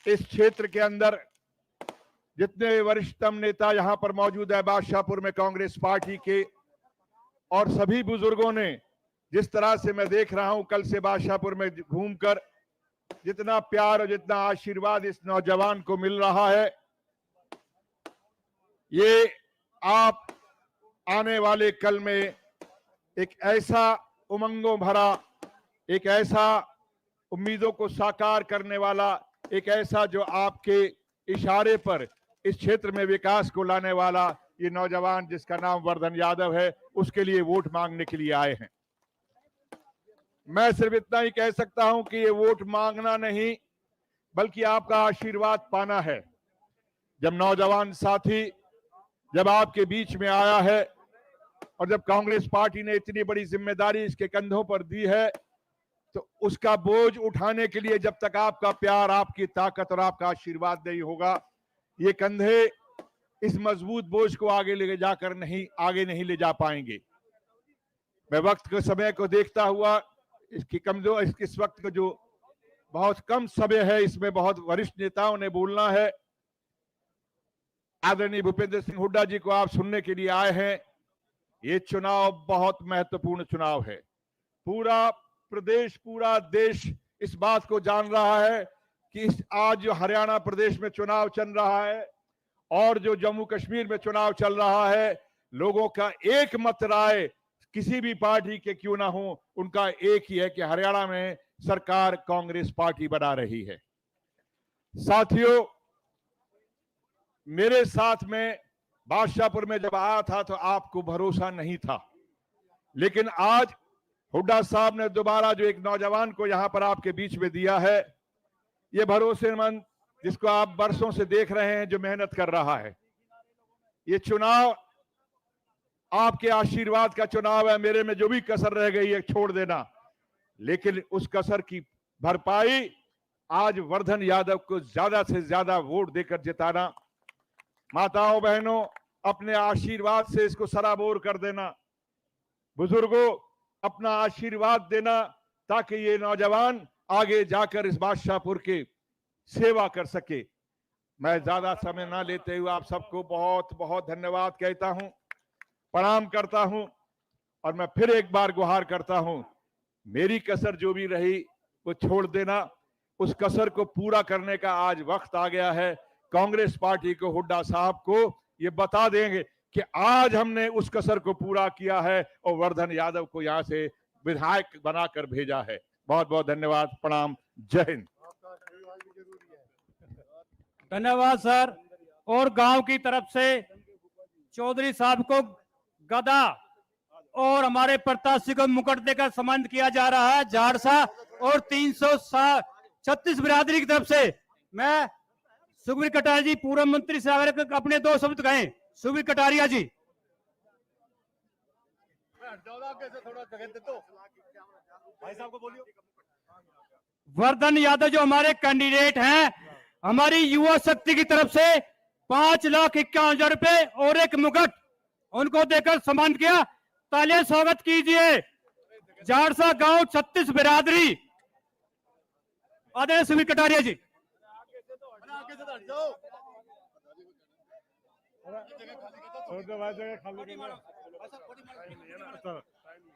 Speaker 3: इस क्षेत्र के अंदर जितने वरिष्ठतम नेता यहां पर मौजूद है बादशाहपुर में कांग्रेस पार्टी के, और सभी बुजुर्गों ने, जिस तरह से मैं देख रहा हूं कल से बादशाहपुर में घूमकर, जितना प्यार और जितना आशीर्वाद इस नौजवान को मिल रहा है, ये आप आने वाले कल में एक ऐसा उमंगों भरा, एक ऐसा उम्मीदों को साकार करने वाला, एक ऐसा जो आपके इशारे पर इस क्षेत्र में विकास को लाने वाला ये नौजवान जिसका नाम वर्धन यादव है, उसके लिए वोट मांगने के लिए आए हैं। मैं सिर्फ इतना ही कह सकता हूं कि ये वोट मांगना नहीं बल्कि आपका आशीर्वाद पाना है। जब नौजवान साथी जब आपके बीच में आया है और जब कांग्रेस पार्टी ने इतनी बड़ी जिम्मेदारी इसके कंधों पर दी है, तो उसका बोझ उठाने के लिए जब तक आपका प्यार, आपकी ताकत और आपका आशीर्वाद नहीं होगा, ये कंधे इस मजबूत बोझ को आगे नहीं ले जा पाएंगे। मैं वक्त के समय को देखता हुआ इसकी कमजोर, इस वक्त का जो बहुत कम समय है, इसमें बहुत वरिष्ठ नेताओं ने बोलना है। आदरणीय भूपेंद्र सिंह हुड्डा जी को आप सुनने के लिए आए हैं। ये चुनाव बहुत महत्वपूर्ण चुनाव है। पूरा प्रदेश, पूरा देश इस बात को जान रहा है कि आज जो हरियाणा प्रदेश में चुनाव चल रहा है और जो जम्मू कश्मीर में चुनाव चल रहा है, लोगों का एक मत राय किसी भी पार्टी के क्यों ना हो, उनका एक ही है कि हरियाणा में सरकार कांग्रेस पार्टी बना रही है। साथियों, मेरे साथ में बादशाहपुर में जब आया था तो आपको भरोसा नहीं था, लेकिन आज हुड्डा साहब ने दोबारा जो एक नौजवान को यहां पर आपके बीच में दिया है, ये भरोसेमंद जिसको आप बरसों से देख रहे हैं, जो मेहनत कर रहा है। ये चुनाव आपके आशीर्वाद का चुनाव है। मेरे में जो भी कसर रह गई है छोड़ देना, लेकिन उस कसर की भरपाई आज वर्धन यादव को ज्यादा से ज्यादा वोट देकर जिताना। माताओं बहनों, अपने आशीर्वाद से इसको सराबोर कर देना। बुजुर्गों, अपना आशीर्वाद देना ताकि ये नौजवान आगे जाकर इस बादशाहपुर की सेवा कर सके। मैं ज्यादा समय ना लेते हुए आप सबको बहुत बहुत धन्यवाद कहता हूं, प्रणाम करता हूं, और मैं फिर एक बार गुहार करता हूं, मेरी कसर जो भी रही वो छोड़ देना। उस कसर को पूरा करने का आज वक्त आ गया है। कांग्रेस पार्टी को, हुड्डा साहब को ये बता देंगे कि आज हमने उस कसर को पूरा किया है और वर्धन यादव को यहां से विधायक बनाकर भेजा है। बहुत बहुत धन्यवाद, प्रणाम, जय हिंद।
Speaker 2: धन्यवाद सर। और गांव की तरफ से चौधरी साहब को गदा और हमारे प्रत्याशी को मुकुट देकर सम्मानित किया जा रहा है झाड़सा और 336 बिरादरी की तरफ से। मैं सुखबीर कटारिया जी, पूर्व मंत्री से आग्रह अपने 2 शब्द कहें। सुखबीर कटारिया जी। वर्धन यादव जो हमारे कैंडिडेट हैं, हमारी युवा शक्ति की तरफ से 5,51,000 रुपए और एक मुकुट उनको देकर सम्मानित किया। तालियां स्वागत कीजिए झाड़सा गांव 36 बिरादरी आदरणीय सुखबीर कटारिया जी।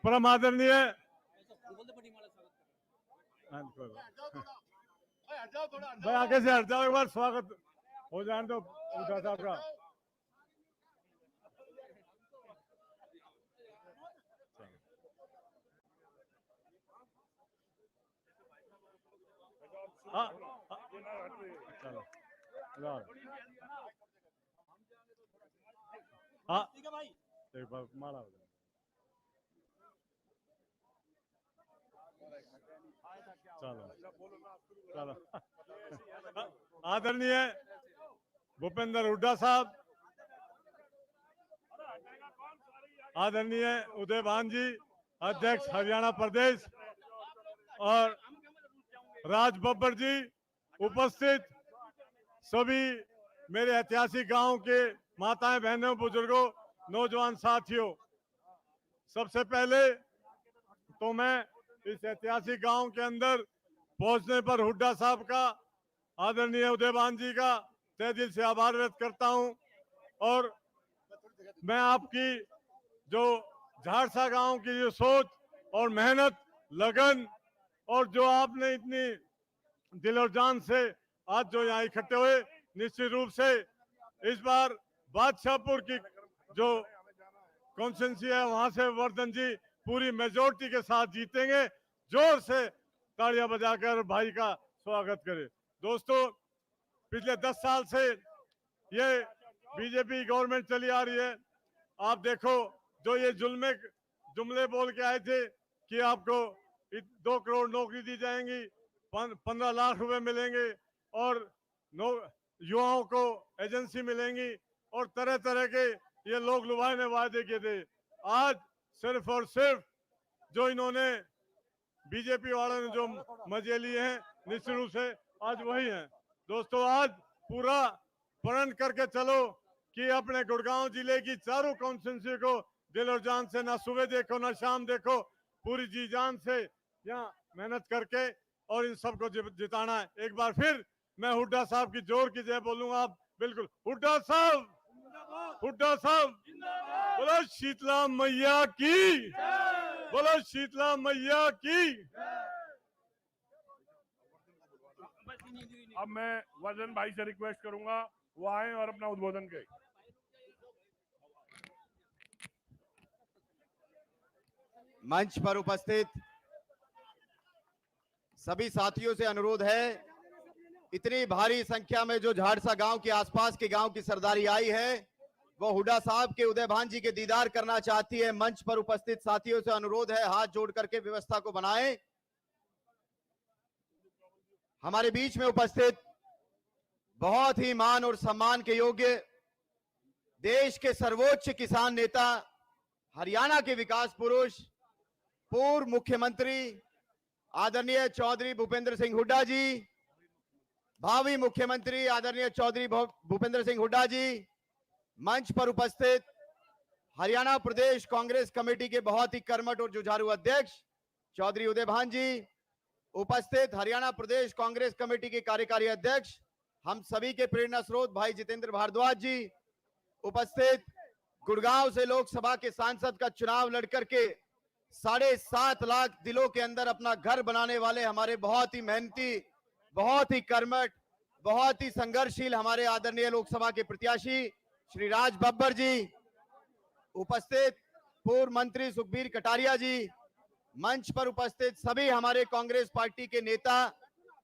Speaker 4: परम आदरणीय भाई आगे से हट जाओ, एक बार स्वागत हो जाने दो हुड्डा साहब का। चलो हाँ एक बार माला हो जाए। चलो चलो आदरणीय भूपेंद्र हुड्डा साहब, आदरणीय उदय भान जी, अध्यक्ष हरियाणा प्रदेश, और राज बब्बर जी, उपस्थित सभी मेरे ऐतिहासिक गांव के माताएं, बहनों, बुजुर्गों, नौजवान साथियों, सबसे पहले तो मैं इस ऐतिहासिक गांव के अंदर पहुंचने पर हुड्डा साहब का, आदरणीय उदयभान जी का तहे दिल से आभार व्यक्त करता हूं। और मैं आपकी जो झारसा गांव की जो सोच और मेहनत, लगन, और जो आपने इतनी दिल और जान से आज जो यहाँ इकट्ठे हुए, निश्चित रूप से इस बार बादशाहपुर की जो कॉन्स्टिट्यूंसी है वहां से वर्धन जी पूरी मेजोरिटी के साथ जीतेंगे। जोर से तालियां बजाकर भाई का स्वागत करें। दोस्तों, पिछले 10 साल से ये बीजेपी गवर्नमेंट चली आ रही है। आप देखो, जो ये जुमले बोल के आए थे कि आपको 2 करोड़ नौकरी दी जाएंगी, 15 लाख रुपए मिलेंगे, और युवाओं को एजेंसी मिलेंगी, और तरह तरह के ये लोग लुभाने वादे किए थे। आज सिर्फ और सिर्फ जो इन्होंने बीजेपी वालों ने जो मजे लिए हैं, निश्चित रूप से आज वही हैं। दोस्तों, आज पूरा प्रण करके चलो कि अपने गुड़गांव जिले की चारों कॉन्स्टिट्यूंसी को दिल और जान से, ना सुबह देखो ना शाम देखो, पूरी जी जान से यहाँ मेहनत करके और इन सबको जिताना है। एक बार फिर मैं हुड्डा साहब की जोर की जय बोलूंगा। आप बिल्कुल हुड्डा साहब, हुड्डा साहब, बोलो शीतला मैया की, बोलो शीतला मैया की।
Speaker 1: अब मैं वर्धन भाई से रिक्वेस्ट करूंगा वो आए और अपना उद्बोधन करें।
Speaker 5: मंच पर उपस्थित सभी साथियों से अनुरोध है, इतनी भारी संख्या में जो झाड़सा गांव के आसपास के गांव की सरदारी आई है, वो हुड्डा साहब के, उदयभान जी के दीदार करना चाहती है। मंच पर उपस्थित साथियों से अनुरोध है, हाथ जोड़ करके व्यवस्था को बनाएं। हमारे बीच में उपस्थित बहुत ही मान और सम्मान के योग्य देश के सर्वोच्च किसान नेता, हरियाणा के विकास पुरुष, पूर्व मुख्यमंत्री आदरणीय चौधरी भूपेंद्र सिंह हुड्डा जी, भावी मुख्यमंत्री आदरणीय चौधरी भूपेंद्र सिंह हुड्डा जी, मंच पर उपस्थित हरियाणा प्रदेश कांग्रेस कमेटी के बहुत ही कर्मठ और जुझारू अध्यक्ष चौधरी उदयभान जी, उपस्थित हरियाणा प्रदेश कांग्रेस कमेटी के कार्यकारी अध्यक्ष, हम सभी के प्रेरणा स्रोत भाई जितेंद्र भारद्वाज जी, उपस्थित गुड़गांव से लोकसभा के सांसद का चुनाव लड़कर के 7.5 लाख दिलों के अंदर अपना घर बनाने वाले हमारे बहुत ही मेहनती, बहुत ही कर्मठ, बहुत ही संघर्षशील हमारे आदरणीय लोकसभा के प्रत्याशी श्री राज बब्बर जी, उपस्थित पूर्व मंत्री सुखबीर कटारिया जी, मंच पर उपस्थित सभी हमारे कांग्रेस पार्टी के नेता,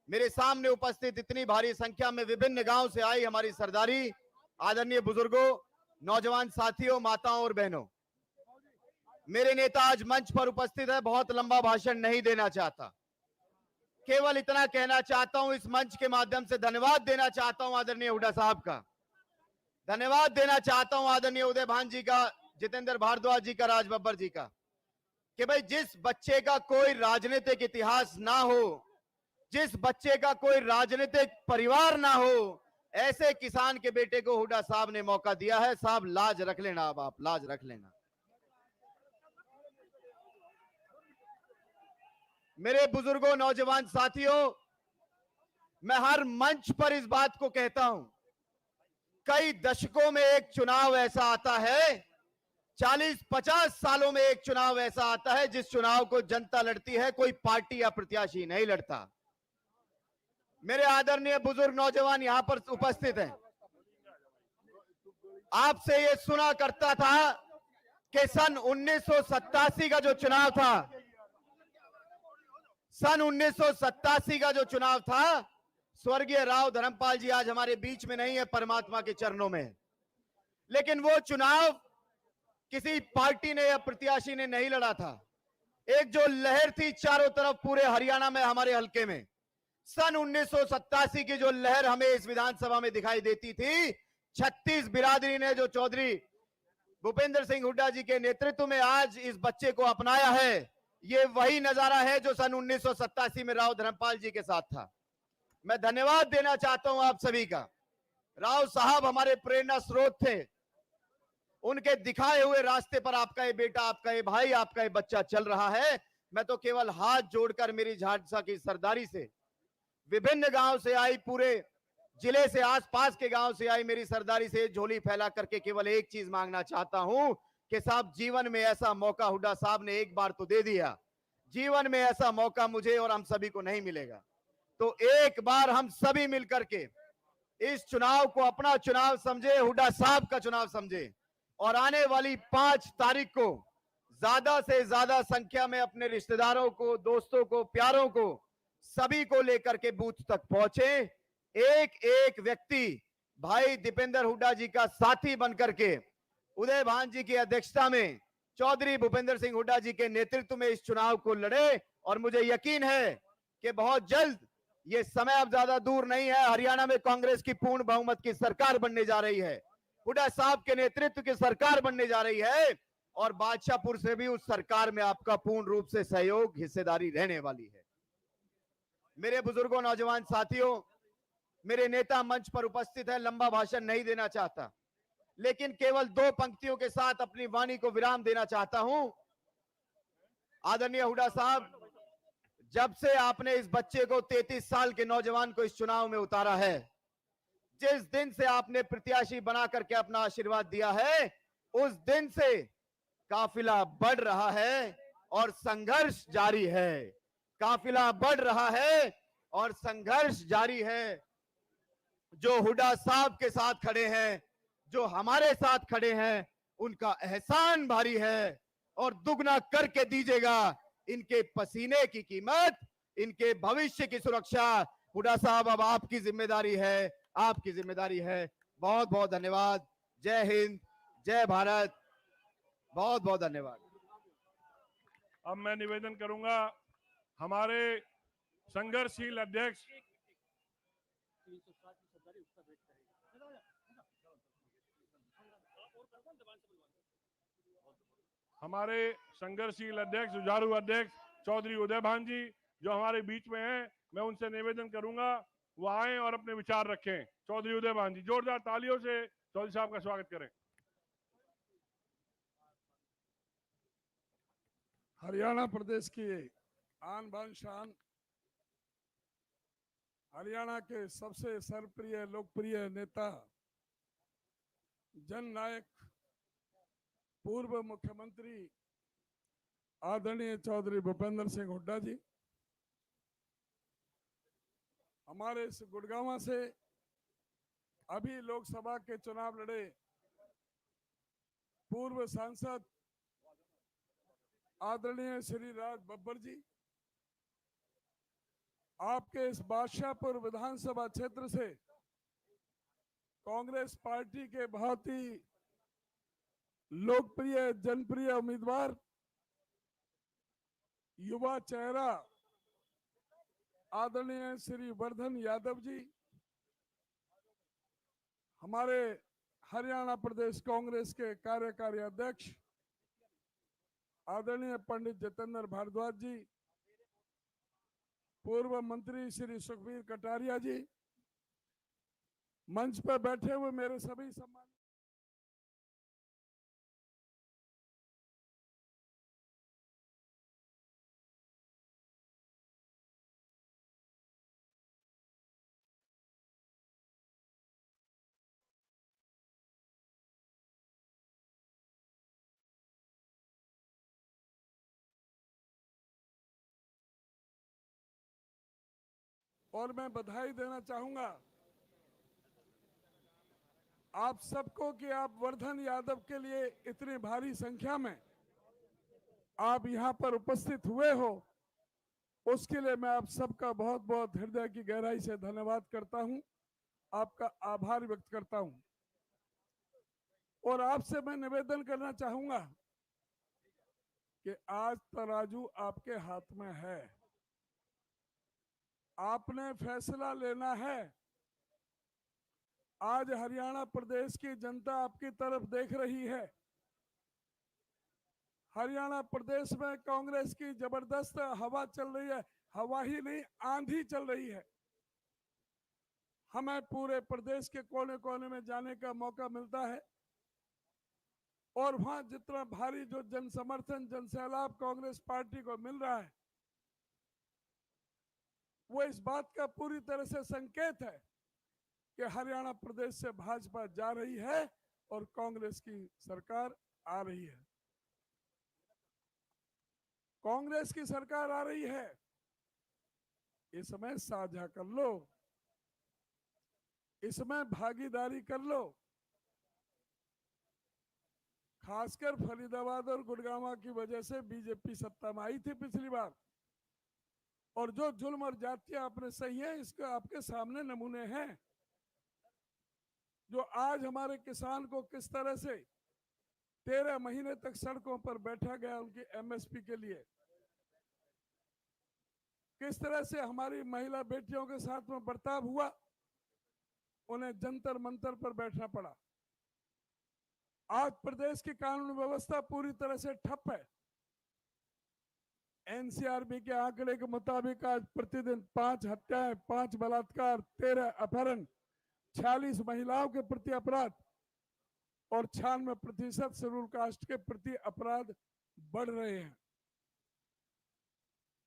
Speaker 5: मेरे सामने उपस्थित इतनी भारी संख्या में विभिन्न गांव से आई हमारी सरदारी, आदरणीय बुजुर्गों, नौजवान साथियों, माताओं और बहनों, मेरे नेता आज मंच पर उपस्थित है। बहुत लंबा भाषण नहीं देना चाहता, केवल इतना कहना चाहता हूं, इस मंच के माध्यम से धन्यवाद देना चाहता हूं आदरणीय हुड्डा साहब का, धन्यवाद देना चाहता हूं आदरणीय उदयभान जी का, जितेंद्र भारद्वाज जी का, राज बब्बर जी का, कि भाई जिस बच्चे का कोई राजनीतिक इतिहास ना हो, जिस बच्चे का कोई राजनीतिक परिवार ना हो, ऐसे किसान के बेटे को हुड्डा साहब ने मौका दिया है। साहब लाज रख लेना, अब आप लाज रख लेना। मेरे बुजुर्गों, नौजवान साथियों, मैं हर मंच पर इस बात को कहता हूं, कई दशकों में एक चुनाव ऐसा आता है 40-50 सालों में एक चुनाव ऐसा आता है जिस चुनाव को जनता लड़ती है, कोई पार्टी या प्रत्याशी नहीं लड़ता। मेरे आदरणीय बुजुर्ग नौजवान यहां पर उपस्थित हैं। आपसे ये सुना करता था कि सन 1987 का जो चुनाव था, सन 1987 का जो चुनाव था, स्वर्गीय राव धर्मपाल जी आज हमारे बीच में नहीं है, परमात्मा के चरणों में। लेकिन वो चुनाव किसी पार्टी ने या प्रत्याशी ने नहीं लड़ा था। एक जो लहर थी चारों तरफ पूरे हरियाणा में, हमारे हलके में, सन 1987 की जो लहर हमें इस विधानसभा में दिखाई देती थी, 36 बिरादरी ने जो चौधरी भूपेंद्र सिंह हुड्डा जी के नेतृत्व में आज इस बच्चे को अपनाया है, ये वही नजारा है जो सन 1987 में राव धर्मपाल जी के साथ था। मैं धन्यवाद देना चाहता हूं आप सभी का। राव साहब हमारे प्रेरणा स्रोत थे। उनके दिखाए हुए रास्ते पर आपका ये बेटा, आपका ये भाई, आपका ये बच्चा चल रहा है। मैं तो केवल हाथ जोड़कर मेरी झारसा की सरदारी से, विभिन्न गांव से आई, पूरे जिले से, आसपास के गांव से आई मेरी सरदारी से झोली फैला करके केवल एक चीज मांगना चाहता हूं कि साहब, जीवन में ऐसा मौका हुड्डा साहब ने एक बार तो दे दिया, जीवन में ऐसा मौका मुझे और हम सभी को नहीं मिलेगा। तो एक बार हम सभी मिलकर के इस चुनाव को अपना चुनाव समझे, हुड्डा साहब का चुनाव समझे, और आने वाली 5 तारीख को ज्यादा से ज्यादा संख्या में अपने रिश्तेदारों को, दोस्तों को, प्यारों को, सभी को लेकर के बूथ तक पहुंचे। एक एक व्यक्ति भाई दीपेंद्र हुड्डा जी का साथी बनकर के उदय भान जी की अध्यक्षता में चौधरी भूपेंद्र सिंह हुड्डा जी के नेतृत्व में इस चुनाव को लड़े। और मुझे यकीन है कि बहुत जल्द, ये समय अब ज्यादा दूर नहीं है, हरियाणा में कांग्रेस की पूर्ण बहुमत की सरकार बनने जा रही है, हुड्डा साहब के नेतृत्व की सरकार बनने जा रही है, और बादशाहपुर से भी उस सरकार में आपका पूर्ण रूप से सहयोग, हिस्सेदारी रहने वाली है। मेरे बुजुर्गों, नौजवान साथियों, मेरे नेता मंच पर उपस्थित है, लंबा भाषण नहीं देना चाहता, लेकिन केवल 2 पंक्तियों के साथ अपनी वाणी को विराम देना चाहता हूं। आदरणीय हुड्डा साहब, जब से आपने इस बच्चे को, 33 साल के नौजवान को इस चुनाव में उतारा है, जिस दिन से आपने प्रत्याशी बना करके अपना आशीर्वाद दिया है, उस दिन से काफिला बढ़ रहा है और संघर्ष जारी है। काफिला बढ़ रहा है और संघर्ष जारी है। जो हुड्डा साहब के साथ खड़े हैं, जो हमारे साथ खड़े हैं, उनका एहसान भारी है, और दुगना करके दीजिएगा इनके पसीने की कीमत, इनके भविष्य की सुरक्षा। हुड्डा साहब, अब आपकी जिम्मेदारी है, आपकी जिम्मेदारी है। बहुत बहुत धन्यवाद। जय हिंद, जय भारत। बहुत बहुत धन्यवाद।
Speaker 1: अब मैं निवेदन करूंगा हमारे संघर्षशील अध्यक्ष जुझारू अध्यक्ष चौधरी उदय भान जी, जो हमारे बीच में हैं, मैं उनसे निवेदन करूंगा वो आए और अपने विचार रखें। चौधरी उदय भान जी, जोरदार तालियों से चौधरी साहब का स्वागत करें।
Speaker 6: हरियाणा प्रदेश की आन बान शान, हरियाणा के सबसे सर्वप्रिय लोकप्रिय नेता, जननायक, पूर्व मुख्यमंत्री आदरणीय चौधरी भूपेंद्र सिंह हुड्डा जी, हमारे इस गुड़गांव से अभी लोकसभा के चुनाव लड़े पूर्व सांसद आदरणीय श्री राज बब्बर जी, आपके इस बादशाहपुर विधानसभा क्षेत्र से कांग्रेस पार्टी के बहुत ही लोकप्रिय, जनप्रिय उम्मीदवार, युवा चेहरा आदरणीय श्री वर्धन यादव जी, हमारे हरियाणा प्रदेश कांग्रेस के कार्यकारी अध्यक्ष आदरणीय पंडित जितेंद्र भारद्वाज जी, पूर्व मंत्री श्री सुखबीर कटारिया जी, मंच पर बैठे हुए मेरे सभी सम्मान और मैं बधाई देना चाहूंगा आप सबको कि आप वर्धन यादव के लिए इतनी भारी संख्या में आप यहां पर उपस्थित हुए हो, उसके लिए मैं आप सबका बहुत बहुत हृदय की गहराई से धन्यवाद करता हूं, आपका आभार व्यक्त करता हूं। और आपसे मैं निवेदन करना चाहूंगा कि आज तराजू आपके हाथ में है, आपने फैसला लेना है। आज हरियाणा प्रदेश की जनता आपकी तरफ देख रही है। हरियाणा प्रदेश में कांग्रेस की जबरदस्त हवा चल रही है, हवा ही नहीं आंधी चल रही है। हमें पूरे प्रदेश के कोने कोने में जाने का मौका मिलता है और वहां जितना भारी जो जन समर्थन, जन सैलाब कांग्रेस पार्टी को मिल रहा है, वो इस बात का पूरी तरह से संकेत है कि हरियाणा प्रदेश से भाजपा जा रही है और कांग्रेस की सरकार आ रही है। कांग्रेस की सरकार आ रही है, इसमें साझा कर लो, इसमें भागीदारी कर लो। खासकर फरीदाबाद और गुड़गांव की वजह से बीजेपी सत्ता में आई थी पिछली बार, और जो जुल्म और जातियां आपने सही है, इसका आपके सामने नमूने हैं। जो आज हमारे किसान को किस तरह से 13 महीने तक सड़कों पर बैठा गया उनकी एमएसपी के लिए, किस तरह से हमारी महिला बेटियों के साथ में बर्ताव हुआ, उन्हें जंतर मंतर पर बैठना पड़ा। आज प्रदेश की कानून व्यवस्था पूरी तरह से ठप है। एनसीआरबी के आंकड़े के मुताबिक आज प्रतिदिन 5 हत्याएं, 5 बलात्कार, 13 अपहरण, 46 महिलाओं के प्रति अपराध और 96% शेड्यूल कास्ट के प्रति अपराध बढ़ रहे हैं।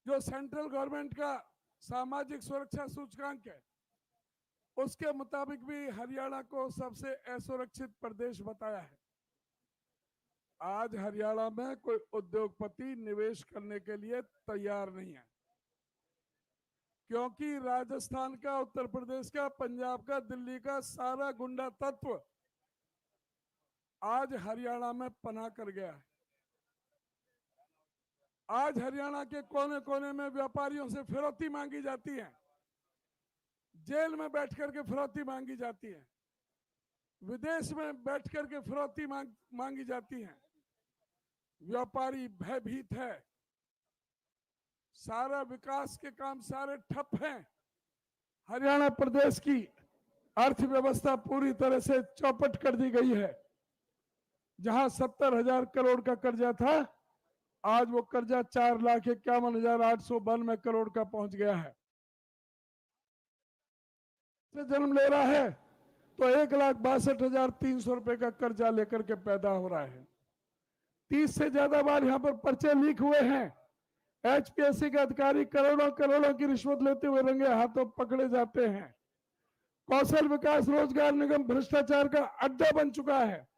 Speaker 6: जो सेंट्रल गवर्नमेंट का सामाजिक सुरक्षा सूचकांक है, उसके मुताबिक भी हरियाणा को सबसे असुरक्षित प्रदेश बताया है। आज हरियाणा में कोई उद्योगपति निवेश करने के लिए तैयार नहीं है, क्योंकि राजस्थान का, उत्तर प्रदेश का, पंजाब का, दिल्ली का सारा गुंडा तत्व आज हरियाणा में पनाह कर गया है। आज हरियाणा के कोने कोने में व्यापारियों से फिरौती मांगी जाती है, जेल में बैठ करके फिरौती मांगी जाती है, विदेश में बैठ करके फिरौती मांगी जाती है। व्यापारी भयभीत है, सारा विकास के काम सारे ठप हैं। हरियाणा प्रदेश की अर्थव्यवस्था पूरी तरह से चौपट कर दी गई है। जहां 70,000 करोड़ का कर्जा था, आज वो कर्जा 4,51,892 करोड़ का पहुंच गया है। से जन्म ले रहा है तो 1,62,300 रुपए का कर्जा लेकर के पैदा हो रहा है। 30 से ज्यादा बार यहां पर पर्चे लीक हुए हैं। एचपीएससी के अधिकारी करोड़ों करोड़ों की रिश्वत लेते हुए रंगे हाथों पकड़े जाते हैं। कौशल विकास रोजगार निगम भ्रष्टाचार का अड्डा बन चुका है।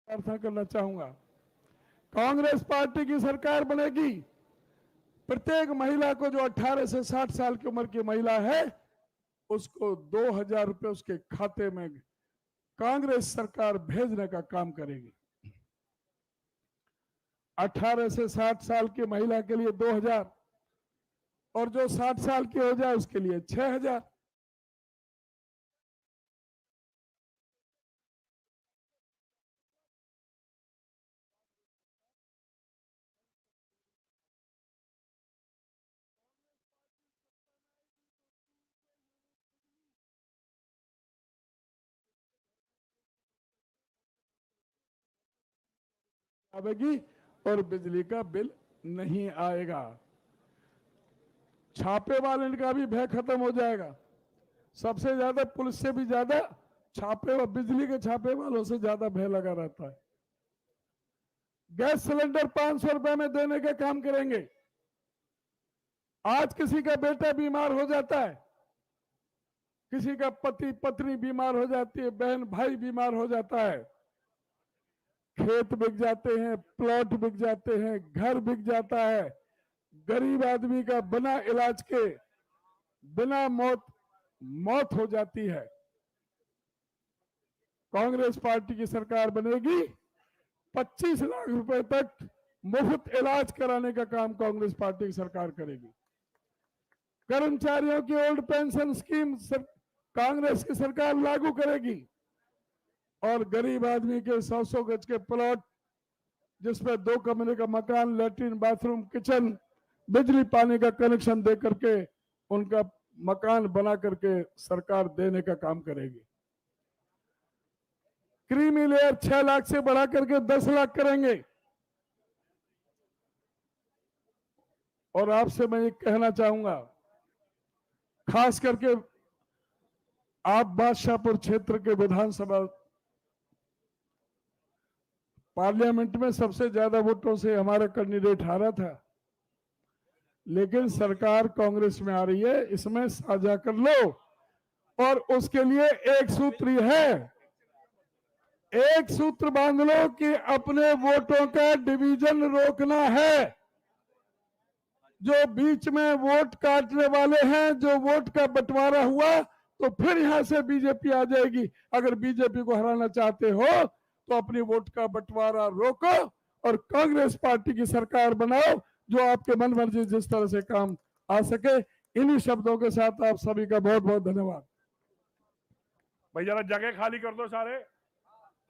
Speaker 6: प्रार्थना करना चाहूंगा, कांग्रेस पार्टी की सरकार बनेगी, प्रत्येक महिला को जो 18 से 60 साल की उम्र की महिला है, उसको 2,000 रुपए उसके खाते में कांग्रेस सरकार भेजने का काम करेगी। 18 से 60 साल की महिला के लिए 2,000 और जो 60 साल की हो जाए उसके लिए 6,000। आएगी और बिजली का बिल नहीं आएगा। छापे वाले का भी भय खत्म हो जाएगा। सबसे ज्यादा पुलिस से भी ज्यादा छापे व बिजली के छापे वालों से ज्यादा भय लगा रहता है। गैस सिलेंडर 500 रुपए में देने का काम करेंगे। आज किसी का बेटा बीमार हो जाता है, किसी का पति पत्नी बीमार हो जाती है, बहन भाई बीमार हो जाता है, खेत बिक जाते हैं, प्लॉट बिक जाते हैं, घर बिक जाता है। गरीब आदमी का बिना इलाज के, बिना मौत हो जाती है। कांग्रेस पार्टी की सरकार बनेगी, 25 लाख रुपए तक मुफ्त इलाज कराने का काम कांग्रेस पार्टी की सरकार करेगी। कर्मचारियों की ओल्ड पेंशन स्कीम कांग्रेस की सरकार लागू करेगी और गरीब आदमी के 100-100 गज के प्लॉट जिसमें 2 कमरे का मकान, लैट्रिन, बाथरूम, किचन, बिजली पानी का कनेक्शन दे करके उनका मकान बना करके सरकार देने का काम करेगी। क्रीमी लेयर 6 लाख से बढ़ा करके 10 लाख करेंगे। और आपसे मैं ये कहना चाहूंगा, खास करके आप बादशाहपुर क्षेत्र के विधानसभा पार्लियामेंट में सबसे ज्यादा वोटों से हमारा कैंडिडेट हारा था, लेकिन सरकार कांग्रेस में आ रही है, इसमें साझा कर लो। और उसके लिए एक सूत्र ही है, एक सूत्र बांध लो कि अपने वोटों का डिवीजन रोकना है। जो बीच में वोट काटने वाले हैं, जो वोट का बंटवारा हुआ, तो फिर यहां से बीजेपी आ जाएगी। अगर बीजेपी को हराना चाहते हो तो अपनी वोट का बंटवारा रोको और कांग्रेस पार्टी की सरकार बनाओ, जो आपके मन मर्जी जिस तरह से काम आ सके। इन्हीं शब्दों के साथ आप सभी का बहुत बहुत धन्यवाद।
Speaker 1: भाई जरा जगह खाली कर दो सारे।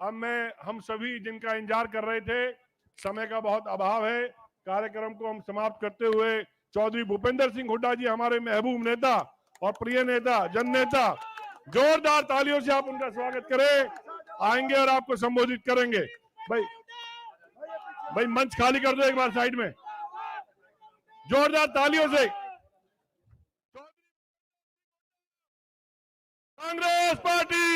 Speaker 1: अब हम सभी जिनका इंतजार कर रहे थे, समय का बहुत अभाव है, कार्यक्रम को हम समाप्त करते हुए चौधरी भूपेंद्र सिंह हुड्डा जी, हमारे महबूब नेता और प्रिय नेता, जन नेता, जोरदार तालियों से आप उनका स्वागत करें। आएंगे और आपको संबोधित करेंगे। भाई मंच खाली कर दो एक बार साइड में, जोरदार तालियों से। कांग्रेस पार्टी,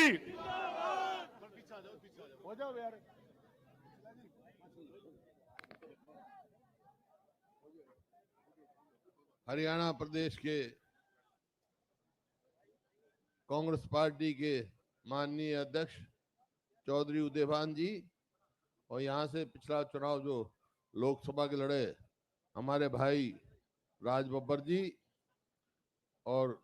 Speaker 7: हरियाणा प्रदेश के कांग्रेस पार्टी के माननीय अध्यक्ष चौधरी उदयभान जी, और यहाँ से पिछला चुनाव जो लोकसभा के लड़े हमारे भाई राज बब्बर जी, और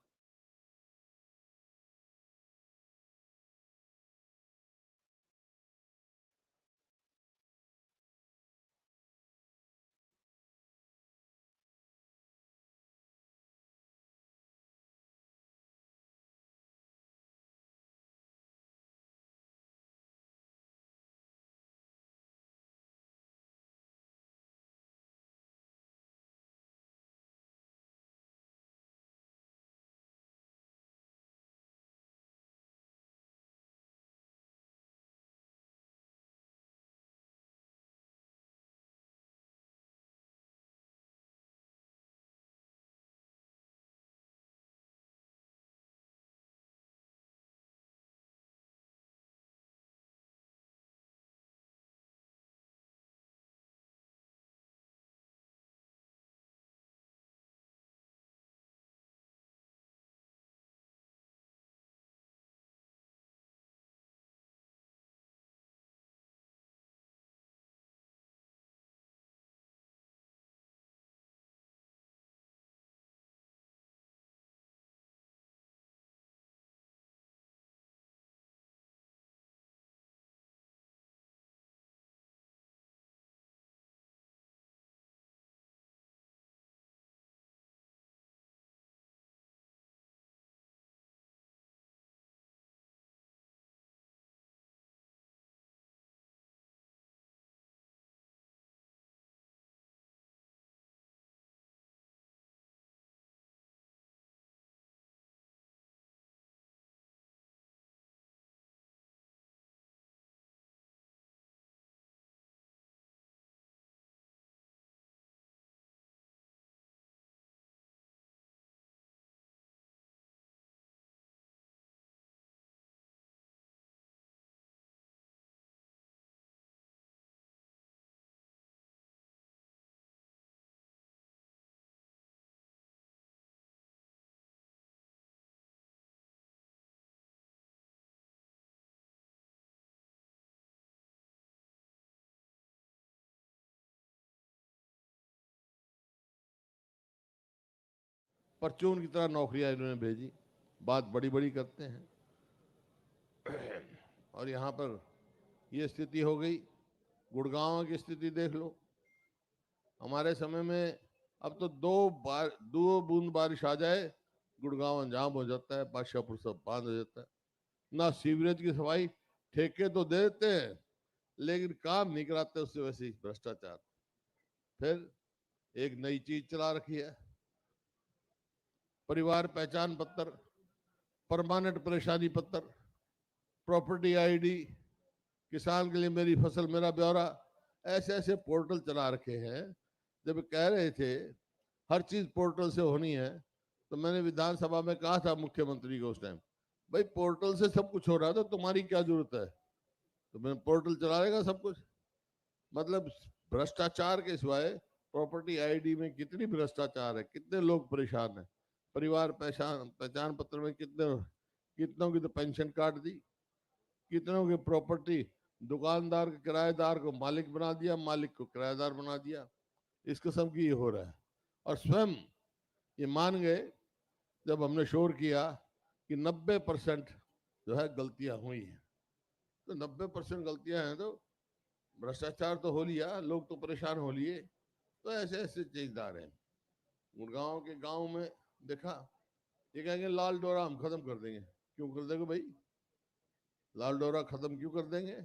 Speaker 7: परचून की तरह नौकरियां इन्होंने भेजी, बात बड़ी बड़ी करते हैं। और यहाँ पर ये स्थिति हो गई। गुड़गांव की स्थिति देख लो, हमारे समय में अब तो दो बूंद बारिश आ जाए गुड़गांव अंजाम हो जाता है, बादशाहपुर सब बांध हो जाता है। ना सीवरेज की सफाई, ठेके तो दे देते हैं लेकिन काम नहीं कराते, उससे वैसे ही भ्रष्टाचार। फिर एक नई चीज चला रखी है, परिवार पहचान पत्र, परमानेंट परेशानी पत्र, प्रॉपर्टी आईडी, किसान के लिए मेरी फसल मेरा ब्यौरा, ऐसे ऐसे पोर्टल चला रखे हैं। जब कह रहे थे हर चीज पोर्टल से होनी है, तो मैंने विधानसभा में कहा था मुख्यमंत्री को उस टाइम, भाई पोर्टल से सब कुछ हो रहा है तो तुम्हारी क्या जरूरत है, तो मैं पोर्टल चला लेगा सब कुछ। मतलब भ्रष्टाचार के सिवाय प्रॉपर्टी आईडी में कितनी भ्रष्टाचार है, कितने लोग परेशान हैं। परिवार पहचान पत्र में कितनों की तो पेंशन काट दी, कितनों की प्रॉपर्टी दुकानदार के किराएदार को मालिक बना दिया, मालिक को किराएदार बना दिया। इस किस्म की ये हो रहा है। और स्वयं ये मान गए जब हमने शोर किया कि 90% जो है गलतियां हुई हैं, तो 90% गलतियां हैं तो भ्रष्टाचार तो हो लिया, लोग तो परेशान हो लिए। तो ऐसे ऐसे चीजदार हैं। गुड़गांव के गांव में देखा, ये कहेंगे लाल डोरा हम खत्म कर देंगे। क्यों कर देंगे भाई, लाल डोरा खत्म क्यों कर देंगे?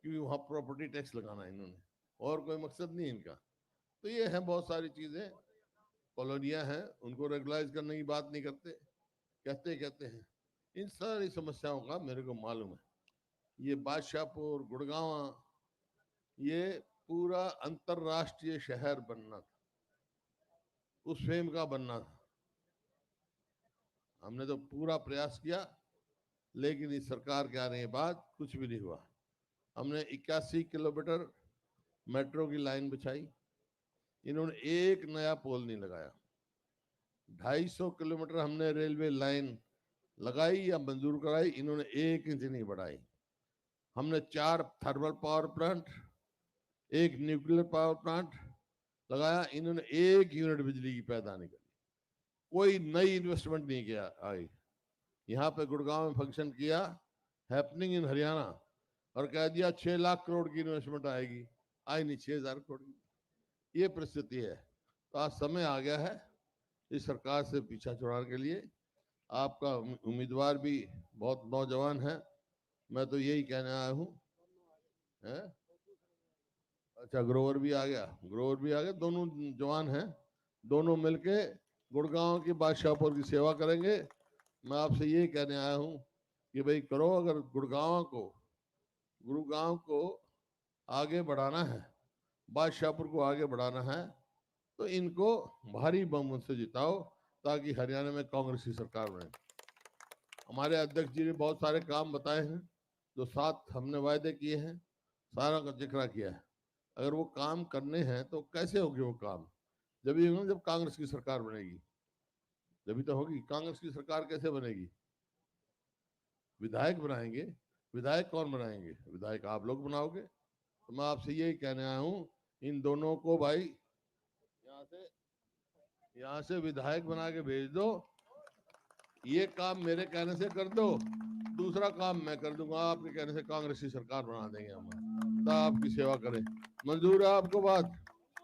Speaker 7: क्योंकि वहां प्रॉपर्टी टैक्स लगाना है इन्होंने, और कोई मकसद नहीं इनका। तो ये है बहुत सारी चीजें, कॉलोनियां हैं, उनको रेगुलाइज करने की बात नहीं करते, कहते हैं। इन सारी समस्याओं का मेरे को मालूम है। ये बादशाहपुर, गुड़गांव, ये पूरा अंतरराष्ट्रीय शहर बनना था, उस फेम का बनना था। हमने तो पूरा प्रयास किया, लेकिन इस सरकार के आने के बाद कुछ भी नहीं हुआ। हमने 81 किलोमीटर मेट्रो की लाइन बिछाई, इन्होंने एक नया पोल नहीं लगाया। 250 किलोमीटर हमने रेलवे लाइन लगाई या मंजूर कराई, इन्होंने 1 इंच नहीं बढ़ाई। हमने 4 thermal power plant, 1 nuclear power plant लगाया, इन्होंने 1 यूनिट बिजली की पैदा नहीं करी। कोई नई इन्वेस्टमेंट नहीं किया। आई यहाँ पे गुड़गांव में फंक्शन किया, हैपनिंग इन हरियाणा, और कह दिया 6 लाख करोड़ की इन्वेस्टमेंट आएगी, आई नहीं 6,000 करोड़ की। ये परिस्थिति है। तो आज समय आ गया है इस सरकार से पीछा छुड़ाने के लिए। आपका उम्मीदवार भी बहुत नौजवान है, मैं तो यही कहने आया हूँ। अच्छा, ग्रोवर भी आ गया, दोनों जवान हैं, दोनों मिलके गुड़गांव की बादशाहपुर की सेवा करेंगे। मैं आपसे यही कहने आया हूँ कि भाई करो, अगर गुड़गांव को आगे बढ़ाना है, बादशाहपुर को आगे बढ़ाना है, तो इनको भारी बहुमत से जिताओ, ताकि हरियाणा में कांग्रेस की सरकार बने। हमारे अध्यक्ष जी ने बहुत सारे काम बताए हैं, जो 7 हमने वायदे किए हैं, सारा का जिक्र किया है। अगर वो काम करने हैं तो कैसे होंगे वो काम? जब कांग्रेस की सरकार बनेगी, जब तो होगी। कांग्रेस की सरकार कैसे बनेगी? विधायक बनाएंगे। विधायक कौन बनाएंगे? विधायक आप लोग बनाओगे। तो मैं आपसे यही कहने आया हूँ, इन दोनों को भाई यहाँ से विधायक बना के भेज दो। ये काम मेरे कहने से कर दो, दूसरा काम मैं कर दूंगा, आपके कहने से कांग्रेस की सरकार बना देंगे हम, तो आपकी सेवा करें। मंजूर है आपको बात?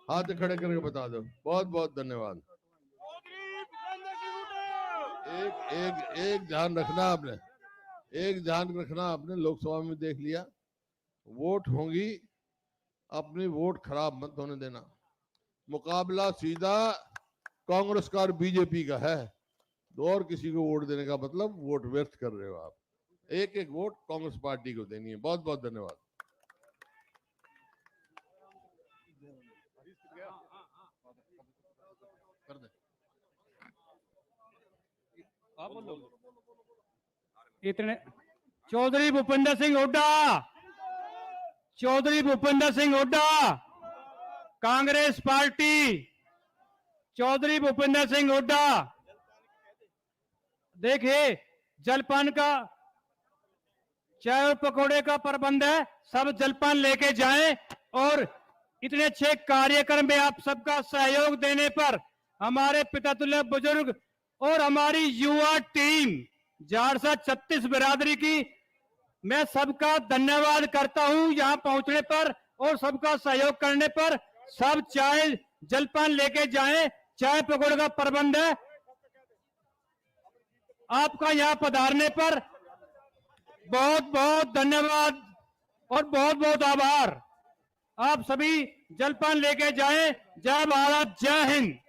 Speaker 7: हाथ खड़े करके बता दो। बहुत बहुत धन्यवाद। एक ध्यान रखना आपने, लोकसभा में देख लिया, वोट होंगी, अपनी वोट खराब मत होने देना। मुकाबला सीधा कांग्रेस का और बीजेपी का है, तो और किसी को वोट देने का मतलब वोट व्यर्थ कर रहे हो आप। एक वोट कांग्रेस पार्टी को देनी है। बहुत बहुत धन्यवाद।
Speaker 2: इतने चौधरी भूपेंद्र सिंह हुड्डा, कांग्रेस पार्टी, चौधरी भूपेंद्र सिंह हुड्डा। देखिए, जलपान का, चाय और पकौड़े का प्रबंध है, सब जलपान लेके जाएं। और इतने अच्छे कार्यक्रम में आप सबका सहयोग देने पर हमारे पितातुल्य बुजुर्ग और हमारी युवा टीम झारसा 36 बिरादरी की मैं सबका धन्यवाद करता हूं यहां पहुंचने पर और सबका सहयोग करने पर। सब चाय जलपान लेके जाएं, चाय पकौड़े का प्रबंध है। आपका यहां पधारने पर बहुत बहुत धन्यवाद और बहुत बहुत आभार। आप सभी जलपान लेके जाएं। जय भारत, जय हिंद।